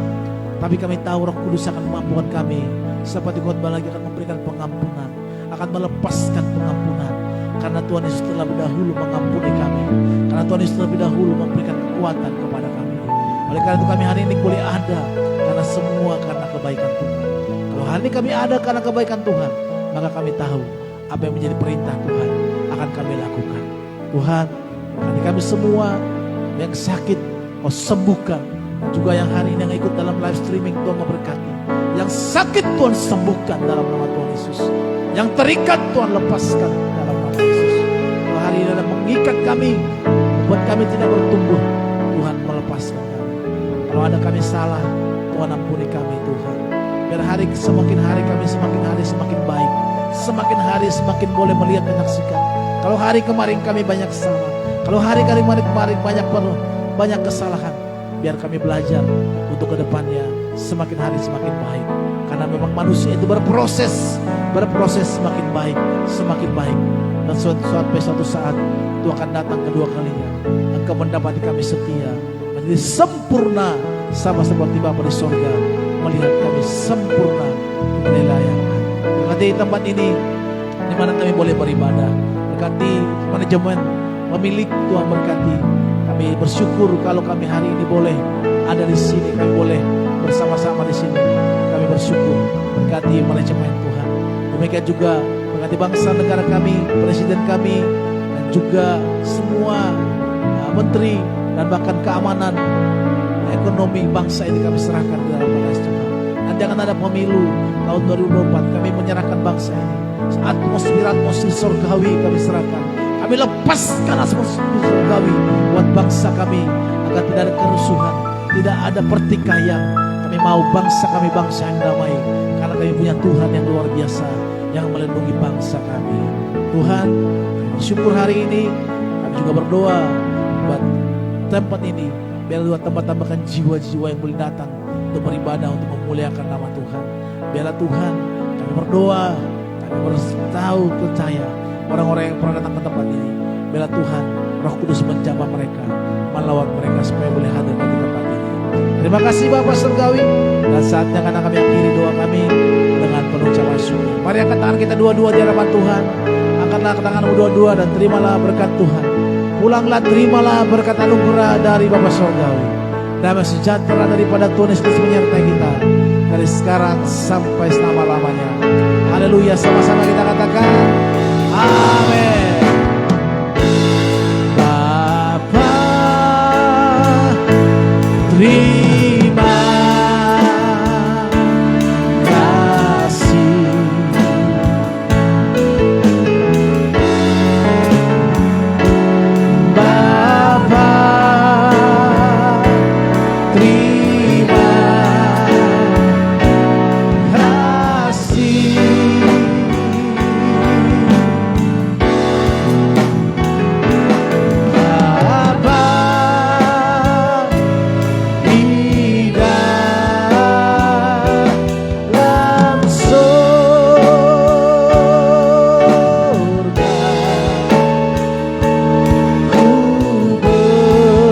Tapi kami tahu Roh Kudus akan memampukan kami, seperti khotbah lagi akan memberikan pengampunan, akan melepaskan pengampunan, karena Tuhan Yesus telah dahulu mengampuni kami, karena Tuhan Yesus terlebih dahulu memberikan kekuatan kepada kami. Oleh karena itu kami hari ini boleh ada karena semua karena kebaikan Tuhan. Kalau hari ini kami ada karena kebaikan Tuhan, maka kami tahu apa yang menjadi perintah Tuhan akan kami lakukan. Tuhan, kami semua yang sakit Kau sembuhkan, juga yang hari ini yang ikut dalam live streaming Tuhan memberkati. Yang sakit Tuhan sembuhkan dalam nama Tuhan Yesus. Yang terikat Tuhan lepaskan dalam nama Yesus. Kalau hari ini ada mengikat kami, membuat kami tidak bertumbuh, Tuhan melepaskan kami. Kalau ada kami salah, Tuhan ampuni kami Tuhan. Biar semakin hari kami semakin baik. Semakin hari semakin boleh melihat dan menyaksikan. Kalau hari kemarin kami banyak salah, kalau hari kemarin banyak kesalahan, biar kami belajar untuk kedepannya semakin hari semakin baik. Karena memang manusia itu berproses semakin baik. Dan suatu saat itu akan datang kedua kalinya. Engkau mendapati kami setia, menjadi sempurna sama seperti Bapa di sorga melihat kami sempurna di penilaian. Berkati tempat ini di mana kami boleh beribadah. Berkati manajemen, pemilik, Tuhan berkati. Kami bersyukur kalau kami hari ini boleh ada di sini, kami boleh bersama-sama di sini. Kami bersyukur. Berkati manajemen Tuhan. Demikian juga berkati bangsa negara kami, presiden kami, dan juga semua menteri dan bahkan keamanan ekonomi bangsa ini kami serahkan ke dalam tangan Tuhan. Nanti akan ada pemilu tahun 2024, kami menyerahkan bangsa ini. Atmosfer surgawi kami serahkan. Kami lepaskan atmosfer surgawi buat bangsa kami, agar tidak ada kerusuhan, tidak ada pertikaian. Kami mau bangsa kami bangsa yang damai, karena kami punya Tuhan yang luar biasa yang melindungi bangsa kami. Tuhan, syukur hari ini kami juga berdoa buat tempat ini, Biarlah Tuhan tambah-tambahkan jiwa-jiwa yang boleh datang untuk beribadah, untuk memuliakan nama Tuhan. Biarlah Tuhan, kami berdoa, kami tahu, percaya orang-orang yang pernah datang ke tempat ini, biarlah Tuhan, Roh Kudus menjamah mereka, melawat mereka supaya boleh hadir di tempat ini. Terima kasih Bapak Surgawi. Dan saatnya karena kami akhiri doa kami dengan penuh ucapan syukur. Mari angkat tangan kita dua-dua di hadapan Tuhan. Angkatlah tanganmu dua-dua dan terimalah berkat Tuhan. Pulanglah, terimalah berkat anugerah dari Bapak Surgawi. Damai sejahtera daripada Tuhan Yesus menyertai kita dari sekarang sampai selama-lamanya. Haleluya, sama-sama kita katakan amin. Bapa, terima kasih. Bapa, terima kasih. Bapa di dalam surga, ku berterima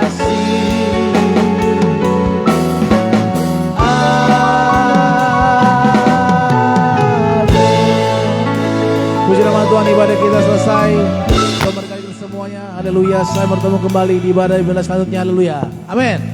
kasih. Amin. Puji nama Tuhan, ibadah kita selesai. Tuhan berkati kita semuanya. Haleluya. Saya bertemu kembali di ibadah selanjutnya. Haleluya. Amin.